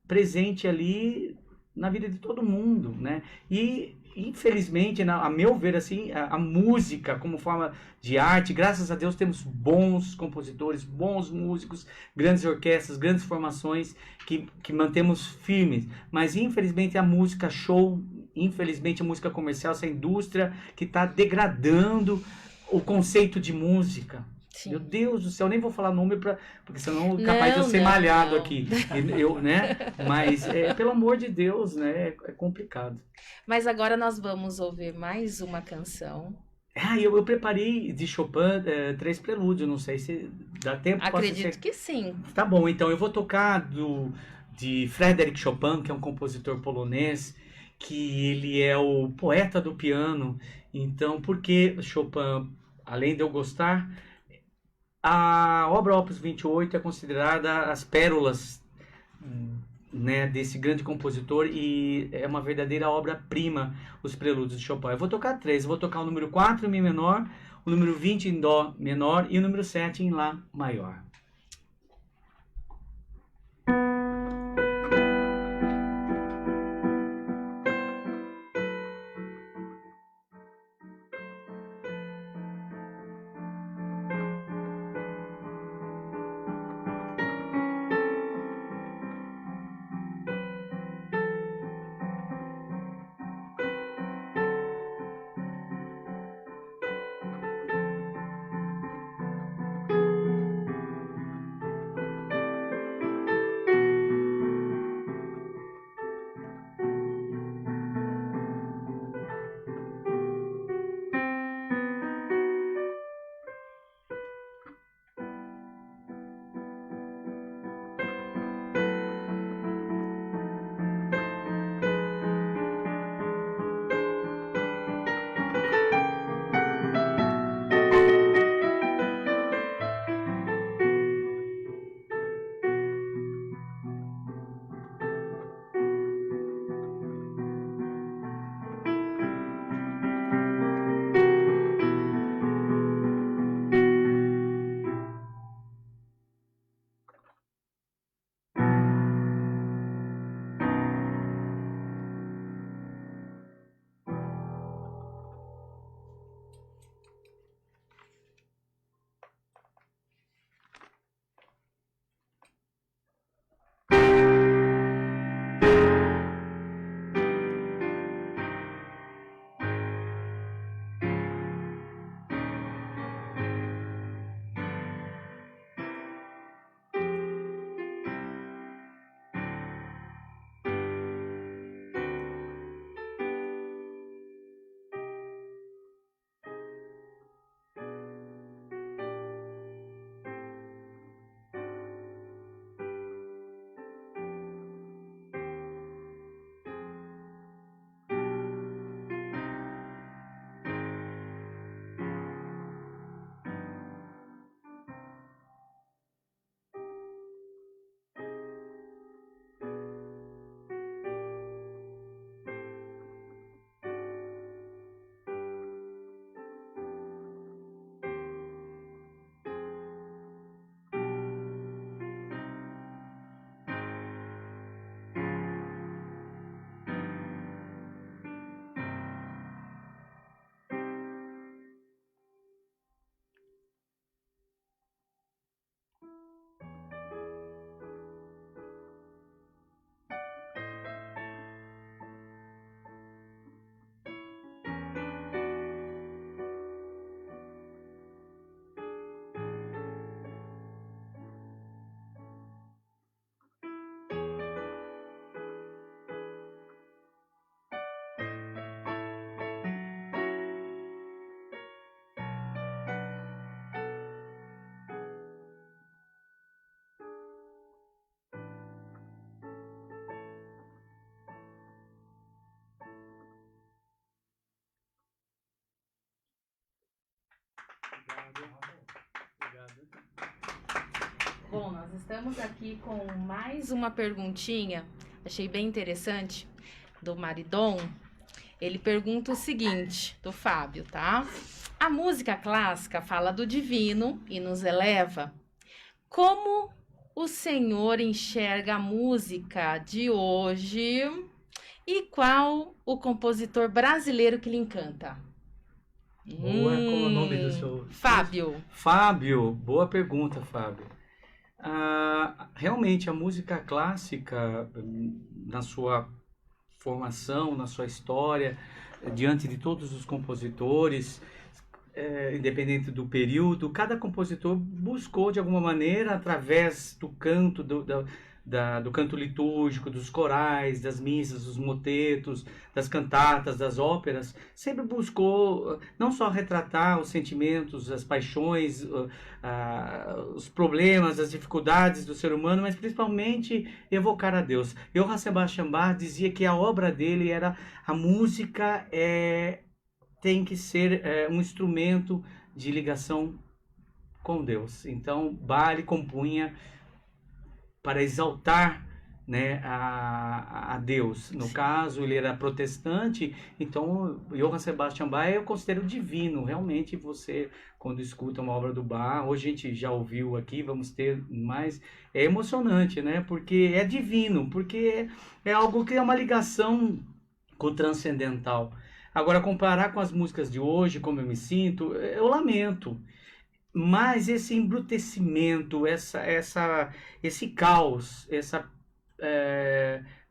presente ali na vida de todo mundo, né? E infelizmente, a meu ver, assim, a música como forma de arte, graças a Deus temos bons compositores, bons músicos, grandes orquestras, grandes formações que mantemos firmes. Mas infelizmente a música show, infelizmente a música comercial, essa indústria que está degradando o conceito de música. Sim. Meu Deus do céu, nem vou falar número porque senão é capaz de eu ser malhado aqui. Eu, né? Mas, pelo amor de Deus, né? É complicado. Mas agora nós vamos ouvir mais uma canção. Eu preparei de Chopin 3 prelúdios, não sei se dá tempo. Acredito que sim. Tá bom, então eu vou tocar de Frédéric Chopin, que é um compositor polonês, que ele é o poeta do piano. Então, por que Chopin, além de eu gostar... A obra Opus 28 é considerada as pérolas, né, desse grande compositor e é uma verdadeira obra-prima, os prelúdios de Chopin. Eu vou tocar 3, eu vou tocar o número 4 em Mi menor, o número 20 em Dó menor e o número 7 em Lá maior. Bom, nós estamos aqui com mais uma perguntinha, achei bem interessante, do Maridon. Ele pergunta o seguinte, do Fábio, tá? A música clássica fala do divino e nos eleva. Como o senhor enxerga a música de hoje e qual o compositor brasileiro que lhe encanta? Boa, qual é o nome do seu... Fábio. Fábio, boa pergunta, Fábio. Realmente, a música clássica, na sua formação, na sua história, diante de todos os compositores, independente do período, cada compositor buscou, de alguma maneira, através do canto, do canto litúrgico, dos corais, das missas, dos motetos, das cantatas, das óperas, sempre buscou não só retratar os sentimentos, as paixões, os problemas, as dificuldades do ser humano, mas principalmente evocar a Deus. Johann Sebastian Bach dizia que a obra dele era a música tem que ser um instrumento de ligação com Deus. Então, Bach ele compunha para exaltar, né, a Deus. No caso, ele era protestante, então Johann Sebastian Bach eu considero divino. Realmente, você, quando escuta uma obra do Bach, hoje a gente já ouviu aqui, vamos ter mais, é emocionante, né? Porque é divino, porque é algo que é uma ligação com o transcendental. Agora, comparar com as músicas de hoje, como eu me sinto, eu lamento. Mas esse embrutecimento, esse caos, essa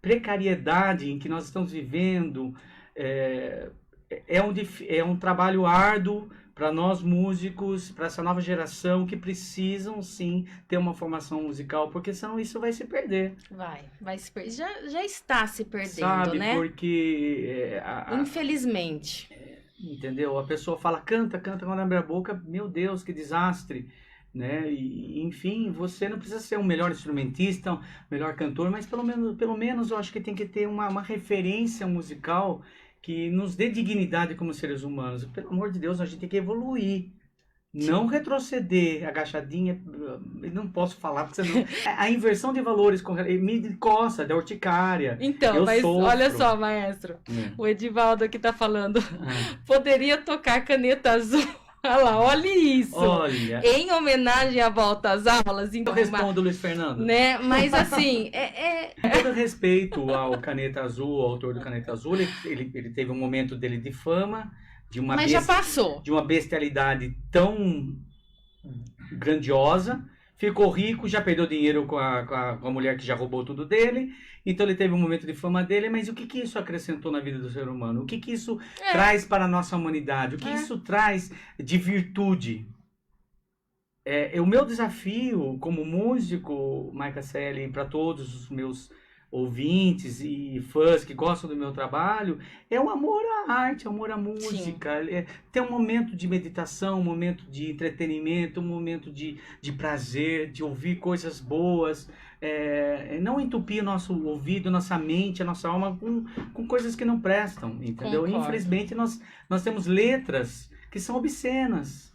precariedade em que nós estamos vivendo, é um trabalho árduo para nós músicos, para essa nova geração que precisam sim ter uma formação musical, porque senão isso vai se perder. Vai se perder. Já está se perdendo, Sabe, né? Porque... Infelizmente. Entendeu? A pessoa fala, canta, quando abre a boca, meu Deus, que desastre, né? E, enfim, você não precisa ser um melhor instrumentista, um melhor cantor, mas pelo menos eu acho que tem que ter uma referência musical que nos dê dignidade como seres humanos. Pelo amor de Deus, a gente tem que evoluir. Não retroceder, agachadinha, não posso falar, porque senão... A inversão de valores me coça, da urticária. Então, mas sofro. olha só, maestro, o Edivaldo aqui tá falando, poderia tocar Caneta Azul, olha lá, olha isso, olha. Em homenagem à volta às aulas. Então, eu respondo, Luiz Fernando. Né? Mas assim, Com todo respeito ao Caneta Azul, ao autor do Caneta Azul, ele teve um momento dele de fama, mas já passou. De uma bestialidade tão grandiosa, ficou rico, já perdeu dinheiro com a mulher que já roubou tudo dele, então ele teve um momento de fama dele, mas o que isso acrescentou na vida do ser humano? O que isso traz para a nossa humanidade? O que isso traz de virtude? O meu desafio como músico, Maica Selle, para todos os meus ouvintes e fãs que gostam do meu trabalho, é o amor à arte, o amor à música, ter um momento de meditação, um momento de entretenimento, um momento de prazer, de ouvir coisas boas, não entupir o nosso ouvido, nossa mente, a nossa alma com coisas que não prestam, entendeu? Concordo. Infelizmente nós temos letras que são obscenas.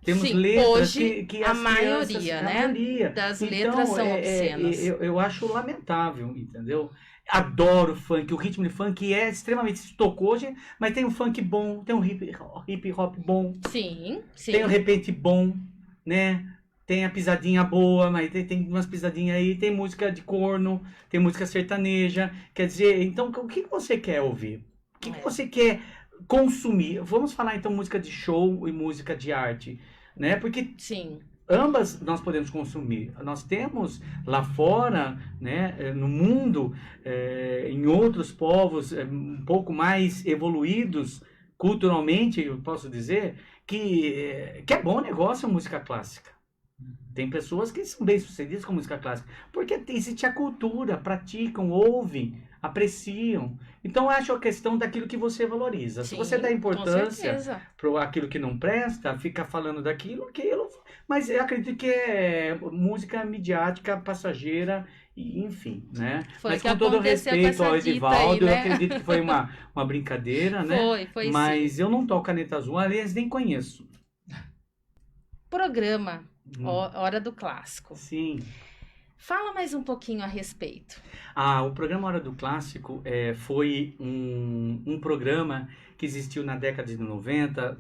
Temos sim, letras hoje que a as maioria, crianças, né, a maioria. das então, letras são obscenas. Eu acho lamentável, entendeu? Adoro funk, o ritmo de funk é extremamente tocou hoje, mas tem um funk bom, tem um hip hop bom, Sim. tem um repente bom, né? Tem a pisadinha boa, mas tem umas pisadinhas aí, tem música de corno, tem música sertaneja, quer dizer, então o que você quer ouvir? O que você quer consumir? Vamos falar então música de show e música de arte, né? Porque sim, ambas nós podemos consumir. Nós temos lá fora, né, no mundo, em outros povos um pouco mais evoluídos culturalmente, eu posso dizer, que é bom negócio a música clássica. Tem pessoas que são bem-sucedidas com música clássica, porque existe a cultura, praticam, ouvem, apreciam. Então, eu acho a questão daquilo que você valoriza. sim, se você dá importância com para aquilo que não presta, fica falando daquilo, mas eu acredito que é música midiática, passageira, enfim, né? Foi mas que com todo aconteceu com respeito essa ao dita Edivaldo, aí, né? eu acredito que foi uma brincadeira, né? Foi Mas eu não toco Caneta Azul, aliás, nem conheço. Programa Hora do Clássico. Sim. Fala mais um pouquinho a respeito. O programa Hora do Clássico foi um programa que existiu na década de 90,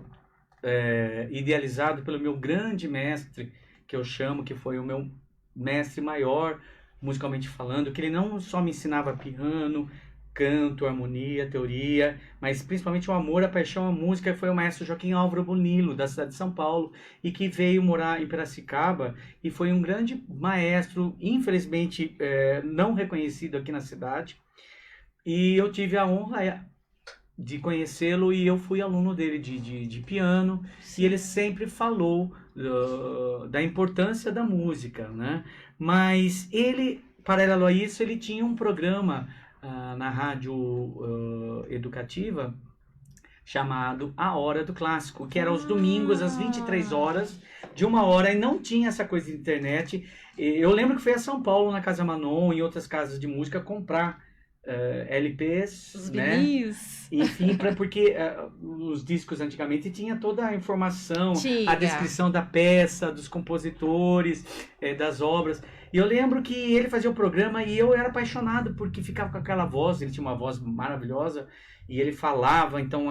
idealizado pelo meu grande mestre, que eu chamo, que foi o meu mestre maior, musicalmente falando, que ele não só me ensinava piano, canto, harmonia, teoria, mas principalmente o amor, a paixão à música. Foi o maestro Joaquim Álvaro Bonillo, da cidade de São Paulo, e que veio morar em Piracicaba, e foi um grande maestro, infelizmente não reconhecido aqui na cidade, e eu tive a honra de conhecê-lo, e eu fui aluno dele de piano. Sim. E ele sempre falou da importância da música, né? Mas ele, paralelo a isso, ele tinha um programa na rádio educativa chamado A Hora do Clássico, que era aos domingos, às 23 horas, de 1 hora, e não tinha essa coisa de internet. Eu lembro que fui a São Paulo, na Casa Manon, e outras casas de música, comprar LPs, os né? vinis. Enfim, porque os discos antigamente tinha toda a informação, a descrição da peça, dos compositores, das obras. E eu lembro que ele fazia o programa e eu era apaixonado, porque ficava com aquela voz, ele tinha uma voz maravilhosa, e ele falava, então...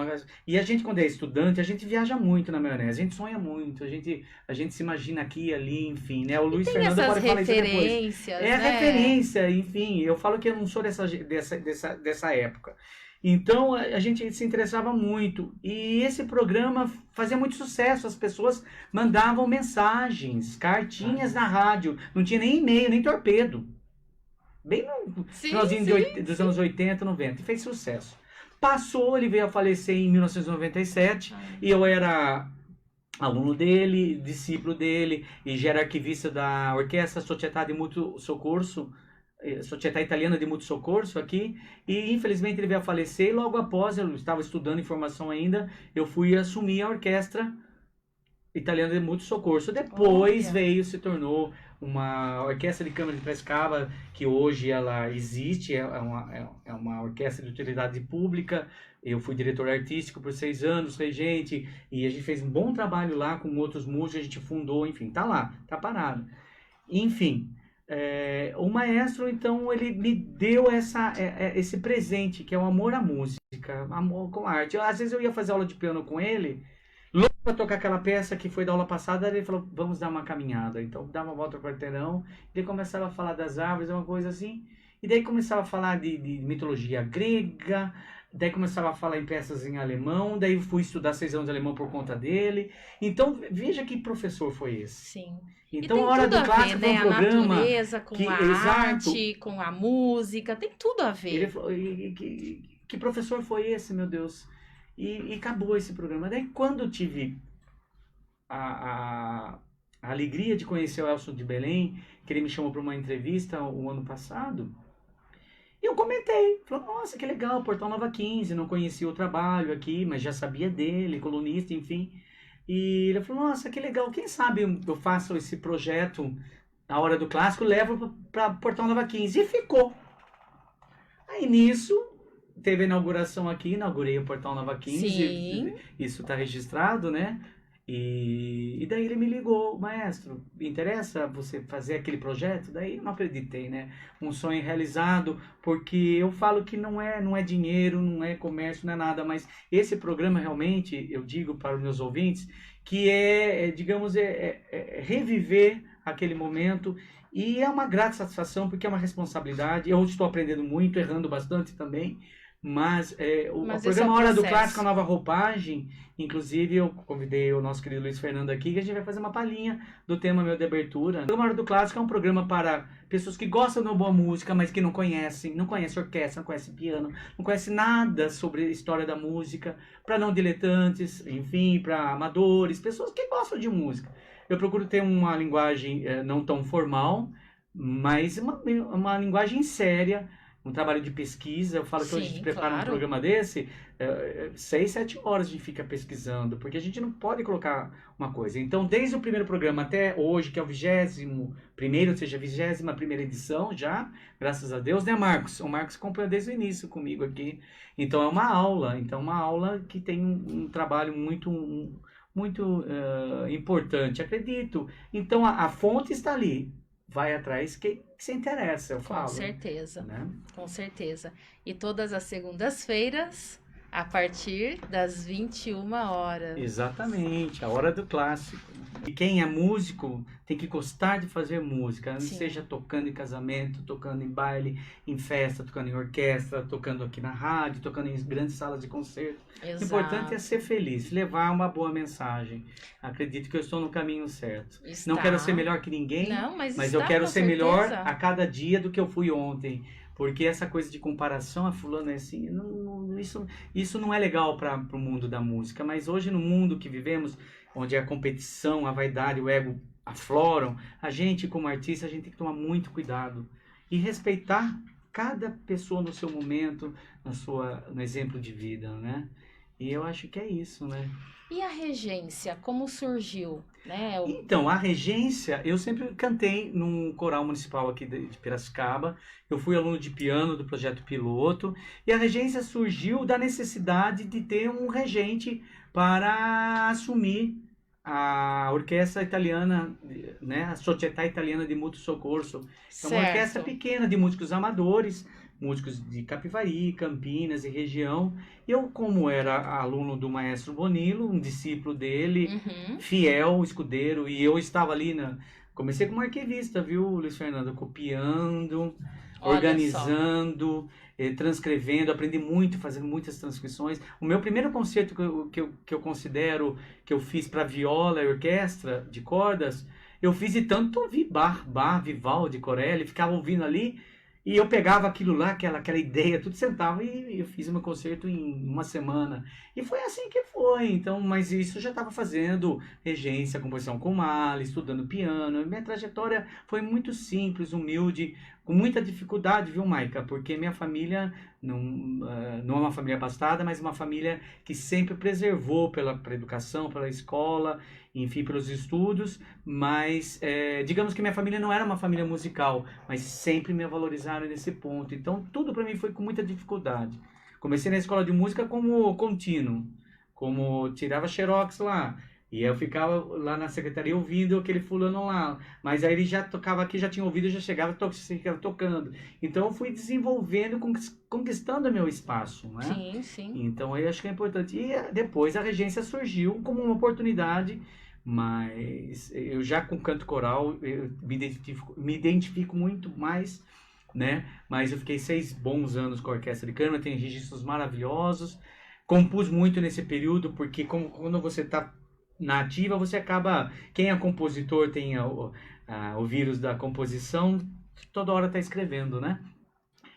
E a gente, quando é estudante, a gente viaja muito na maionese, a gente sonha muito, a gente se imagina aqui e ali, enfim, né? O Luiz Fernando pode falar isso depois. Né? Referência, enfim, eu falo que eu não sou dessa época. Então, a gente se interessava muito, e esse programa fazia muito sucesso, as pessoas mandavam mensagens, cartinhas na rádio, não tinha nem e-mail, nem torpedo. Bem no finalzinho dos anos 80, 90, e fez sucesso. Passou, ele veio a falecer em 1997, e eu era aluno dele, discípulo dele, e já era arquivista da Orquestra Società di Mutuo Soccorso, Società Italiana de Mutuo Soccorso aqui, e infelizmente ele veio a falecer, e logo após, eu estava estudando informação ainda, eu fui assumir a Orquestra Italiana de Mutuo Soccorso. Depois se tornou uma orquestra de câmara de Piracicaba, que hoje ela existe, é uma orquestra de utilidade pública. Eu fui diretor artístico por 6 anos, regente, e a gente fez um bom trabalho lá com outros músicos, a gente fundou, enfim, tá lá, tá parado. Enfim, o maestro, então, ele me deu esse presente, que é o amor à música, amor com a arte. Às vezes eu ia fazer aula de piano com ele, louco para tocar aquela peça que foi da aula passada, ele falou, vamos dar uma caminhada. Então, dá uma volta ao quarteirão, e ele começava a falar das árvores, uma coisa assim, e daí começava a falar de mitologia grega, daí começava a falar em peças em alemão, daí fui estudar 6 anos de alemão por conta dele. Então, veja que professor foi esse. Sim. Então, a Hora do Clássico foi um programa... A natureza com a arte, com a música, tem tudo a ver. Ele falou, que professor foi esse, meu Deus? E acabou esse programa. Daí, quando eu tive a alegria de conhecer o Elson de Belém, que ele me chamou para uma entrevista o ano passado, eu comentei. Falei, nossa, que legal, Portal Nova 15, não conhecia o trabalho aqui, mas já sabia dele, colunista, enfim. E ele falou, nossa, que legal, quem sabe eu faço esse projeto, A Hora do Clássico, levo para Portal Nova 15. E ficou. Aí, nisso... Teve a inauguração aqui, inaugurei o Portal Nova 15, Sim. Isso está registrado, né? E daí ele me ligou, maestro, interessa você fazer aquele projeto? Daí não acreditei, né? Um sonho realizado, porque eu falo que não é dinheiro, não é comércio, não é nada, mas esse programa realmente, eu digo para os meus ouvintes, que digamos, reviver aquele momento. E é uma grata satisfação, porque é uma responsabilidade. Eu estou aprendendo muito, errando bastante também. Mas o programa Hora do Clássico, a nova roupagem, inclusive eu convidei o nosso querido Luiz Fernando aqui, que a gente vai fazer uma palhinha do tema meu de abertura. O programa Hora do Clássico é um programa para pessoas que gostam de uma boa música, mas que não conhecem orquestra, não conhecem piano, não conhecem nada sobre a história da música, para não diletantes, enfim, para amadores, pessoas que gostam de música. Eu procuro ter uma linguagem não tão formal, mas uma linguagem séria, um trabalho de pesquisa. Eu falo que hoje a gente prepara um programa desse, 6, 7 horas a gente fica pesquisando, porque a gente não pode colocar uma coisa. Então, desde o primeiro programa até hoje, que é o 21º, ou seja, a 21ª edição já, graças a Deus, né, Marcos? O Marcos acompanhou desde o início comigo aqui. Então, é uma aula que tem um trabalho muito... muito importante, acredito. Então, a fonte está ali. Vai atrás que se interessa, eu falo. Com certeza, Né? com certeza. E todas as segundas-feiras, a partir das 21 horas. Exatamente, a hora do clássico. E quem é músico tem que gostar de fazer música, Sim. seja tocando em casamento, tocando em baile, em festa, tocando em orquestra, tocando aqui na rádio, tocando em grandes salas de concerto. Exato. O importante é ser feliz, levar uma boa mensagem. Acredito que eu estou no caminho certo. Está. Não quero ser melhor que ninguém, Não, mas eu está, quero com ser melhor certeza. a cada dia do que eu fui ontem. Porque essa coisa de comparação, a fulano é assim, isso não é legal para o mundo da música. Mas hoje, no mundo que vivemos, onde a competição, a vaidade, o ego afloram, a gente, como artista, a gente tem que tomar muito cuidado e respeitar cada pessoa no seu momento, no exemplo de vida, né? E eu acho que é isso, né? E a regência, como surgiu? Né? Então, a regência, eu sempre cantei num coral municipal aqui de Piracicaba. Eu fui aluno de piano do projeto Piloto. E a regência surgiu da necessidade de ter um regente para assumir a orquestra italiana, né? A Società Italiana di Mutuo Soccorso. É uma orquestra pequena de músicos amadores, músicos de Capivari, Campinas e região. Eu, como era aluno do maestro Bonillo, um discípulo dele, fiel, escudeiro, e eu estava ali comecei como arquivista, viu, Luiz Fernando? Copiando, organizando, transcrevendo, aprendi muito, fazendo muitas transcrições. O meu primeiro concerto que eu considero que eu fiz para viola e orquestra de cordas, eu fiz e tanto ouvi Bach, Vivaldi, Corelli, ficava ouvindo ali. E eu pegava aquilo lá, aquela ideia, tudo sentava e eu fiz o meu concerto em uma semana. E foi assim que foi. Então, mas isso eu já estava fazendo regência, composição com Mahler, estudando piano. Minha trajetória foi muito simples, humilde, com muita dificuldade, viu, Maica? Porque minha família não é uma família abastada, mas uma família que sempre preservou pela educação, pela escola, enfim, pelos estudos. Mas digamos que minha família não era uma família musical, mas sempre me valorizaram nesse ponto. Então, tudo para mim foi com muita dificuldade. Comecei na escola de música como contínuo, como tirava xerox lá. E eu ficava lá na secretaria ouvindo aquele fulano lá. Mas aí ele já tocava aqui, já tinha ouvido, já chegava tocando. Então eu fui desenvolvendo, conquistando meu espaço, né? Sim, sim. Então eu acho que é importante. E depois a regência surgiu como uma oportunidade, mas eu já com canto coral eu me identifico muito mais, né? Mas eu fiquei 6 bons anos com a Orquestra de Câmara, tenho registros maravilhosos. Compus muito nesse período, porque quando você está na ativa, você acaba... Quem é compositor tem o vírus da composição, toda hora está escrevendo, né?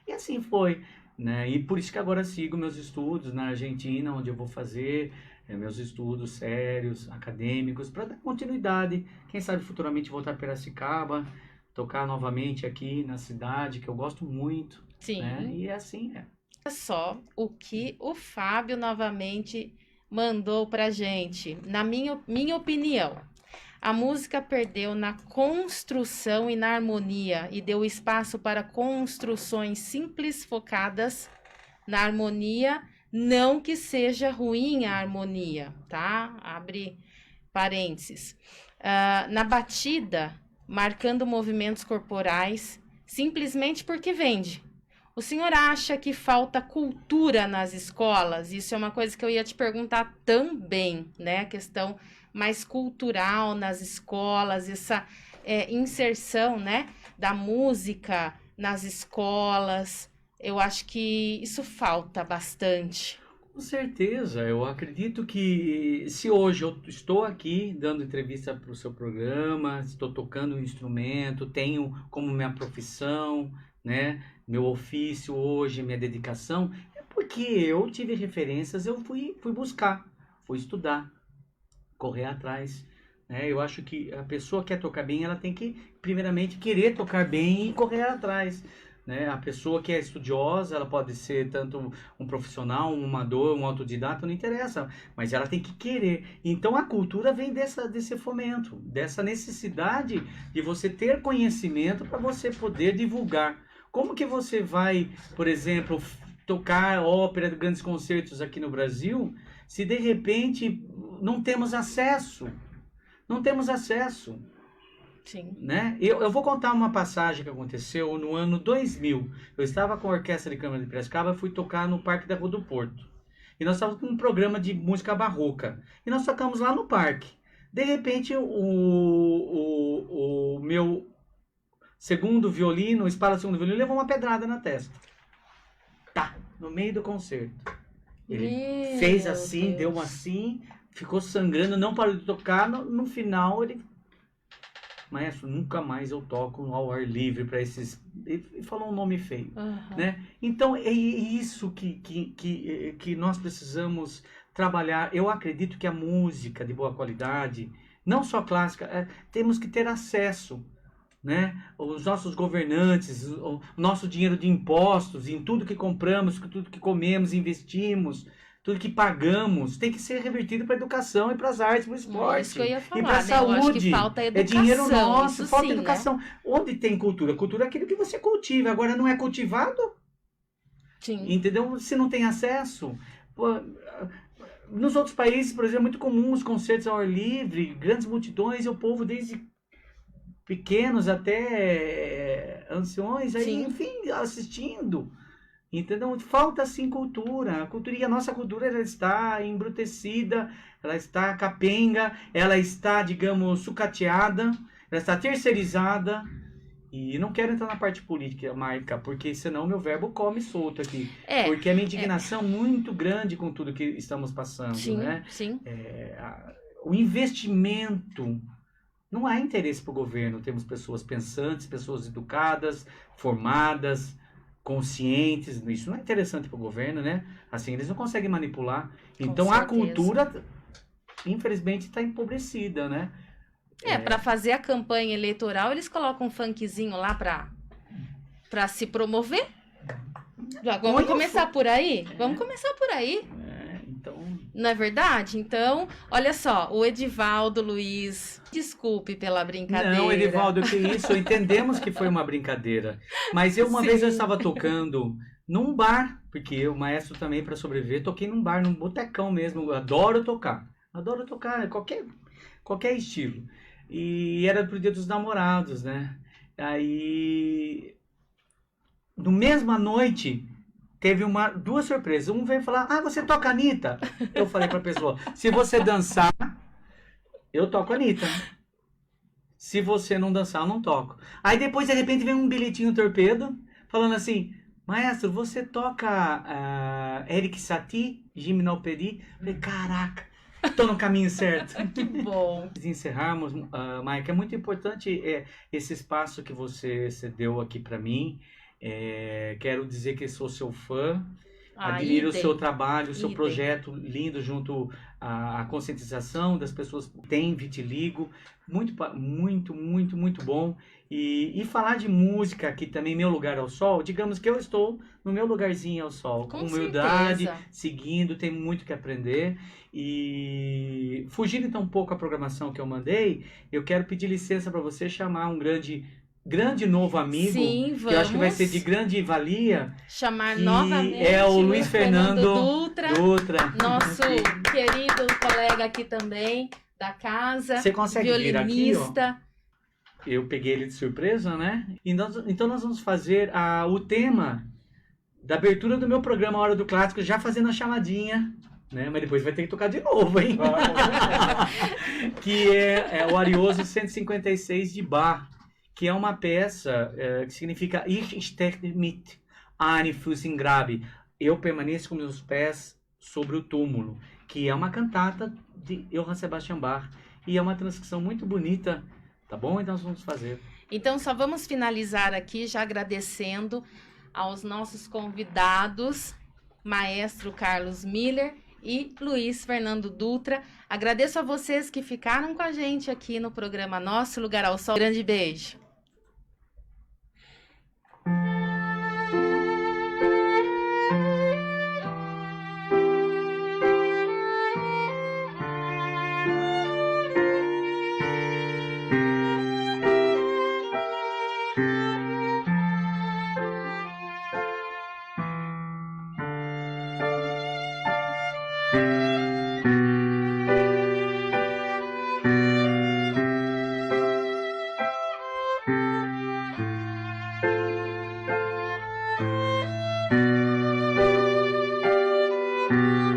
E assim foi, né? E por isso que agora sigo meus estudos na Argentina, onde eu vou fazer meus estudos sérios, acadêmicos, para dar continuidade. Quem sabe futuramente voltar para Piracicaba, tocar novamente aqui na cidade, que eu gosto muito. Sim. Né? E assim é. Olha só o que o Fábio novamente mandou pra gente. Na minha opinião, a música perdeu na construção e na harmonia e deu espaço para construções simples focadas na harmonia, não que seja ruim a harmonia, tá? Abre parênteses. Na batida, marcando movimentos corporais, simplesmente porque vende. O senhor acha que falta cultura nas escolas? Isso é uma coisa que eu ia te perguntar também, né? A questão mais cultural nas escolas, essa inserção, né, da música nas escolas. Eu acho que isso falta bastante. Com certeza, eu acredito que se hoje eu estou aqui dando entrevista para o seu programa, estou tocando um instrumento, tenho como minha profissão, né, meu ofício hoje, minha dedicação, é porque eu tive referências, eu fui buscar, fui estudar, correr atrás. Né? Eu acho que a pessoa que quer tocar bem, ela tem que primeiramente querer tocar bem e correr atrás. Né? A pessoa que é estudiosa, ela pode ser tanto um profissional, um amador, um autodidata, não interessa, mas ela tem que querer. Então a cultura vem desse fomento, dessa necessidade de você ter conhecimento para você poder divulgar. Como que você vai, por exemplo, tocar ópera, grandes concertos aqui no Brasil, se de repente não temos acesso. Não temos acesso. Sim. Né? Eu vou contar uma passagem que aconteceu no ano 2000. Eu estava com a Orquestra de Câmara de Piracicaba e fui tocar no Parque da Rua do Porto. E nós estávamos com um programa de música barroca. E nós tocamos lá no parque. De repente, o meu segundo violino, o espala segundo violino, levou uma pedrada na testa. Tá, no meio do concerto. Ele fez assim, Deus. deu assim, ficou sangrando, não parou de tocar. No final, ele... Maestro, nunca mais eu toco ao ar livre para esses... Ele falou um nome feio, né? Então, é isso que nós precisamos trabalhar. Eu acredito que a música de boa qualidade, não só clássica, temos que ter acesso, né? Os nossos governantes, o nosso dinheiro de impostos, em tudo que compramos, tudo que comemos, investimos... Tudo que pagamos tem que ser revertido para a educação e para as artes, para o esporte. Isso que eu ia falar, e para a né? Eu acho saúde. que falta educação, é dinheiro nosso, isso falta sim, educação. né? Onde tem cultura? Cultura é aquilo que você cultiva. Agora não é cultivado, Sim. entendeu? Se não tem acesso. Pô, nos outros países, por exemplo, é muito comum os concertos ao ar livre, grandes multidões, e o povo desde pequenos até anciões, aí, Sim. enfim, assistindo. Entendeu? Falta sim cultura. A cultura, e a nossa cultura, ela está embrutecida, ela está capenga, ela está, digamos, sucateada, ela está terceirizada. E não quero entrar na parte política, Maica, porque senão meu verbo come solto aqui. Porque a minha indignação é muito grande com tudo que estamos passando, sim, né? Sim. O investimento. Não há interesse para o governo. Temos pessoas pensantes, pessoas educadas, formadas, conscientes. Isso não é interessante para o governo, né? Assim, eles não conseguem manipular. Então, a cultura, infelizmente, está empobrecida, né? Para fazer a campanha eleitoral, eles colocam um funkzinho lá para se promover. Vamos começar por aí? Vamos começar por aí. Então... Não é verdade? Então, olha só, o Edivaldo Luiz, desculpe pela brincadeira. Não, Edivaldo, que isso? Entendemos que foi uma brincadeira. Mas uma vez eu estava tocando num bar, porque eu, maestro também, para sobreviver, toquei num bar, num botecão mesmo. Eu adoro tocar, qualquer estilo. E era pro Dia dos Namorados, né? Aí, no mesma noite... Teve duas surpresas. Um veio falar, você toca Anitta? Eu falei pra pessoa, se você dançar, eu toco Anitta. Se você não dançar, eu não toco. Aí depois, de repente, vem um bilhetinho torpedo, falando assim, maestro, você toca Eric Satie, Jimmy Nalperi? Eu falei, caraca, tô no caminho certo. Que bom. Encerrarmos, Maika, é muito importante esse espaço que você cedeu aqui pra mim. Quero dizer que sou seu fã, admiro o seu trabalho, o seu projeto lindo junto à conscientização das pessoas que têm vitiligo, muito, muito, muito, muito bom. E falar de música aqui também, Meu Lugar ao Sol, digamos que eu estou no meu lugarzinho ao sol, com humildade, seguindo, tem muito que aprender. E fugindo então um pouco a programação que eu mandei, eu quero pedir licença para você chamar um grande novo amigo, sim, que eu acho que vai ser de grande valia. Chamar novamente é o Luiz Fernando Dutra, nosso querido colega aqui também da casa. Você consegue violinista. Vir aqui, ó? Eu peguei ele de surpresa, né? Então nós vamos fazer o tema da abertura do meu programa Hora do Clássico, já fazendo a chamadinha, né? Mas depois vai ter que tocar de novo, hein? Que é o Arioso 156 de Bach, que é uma peça que significa Ich stehe mit einem Fuß im Grabe. Eu permaneço com meus pés sobre o túmulo, que é uma cantata de Johann Sebastian Bach. E é uma transcrição muito bonita, tá bom? Então nós vamos fazer. Então só vamos finalizar aqui já agradecendo aos nossos convidados, Maestro Carlos Miller e Luiz Fernando Dutra. Agradeço a vocês que ficaram com a gente aqui no programa Nosso Lugar ao Sol. Grande beijo. Música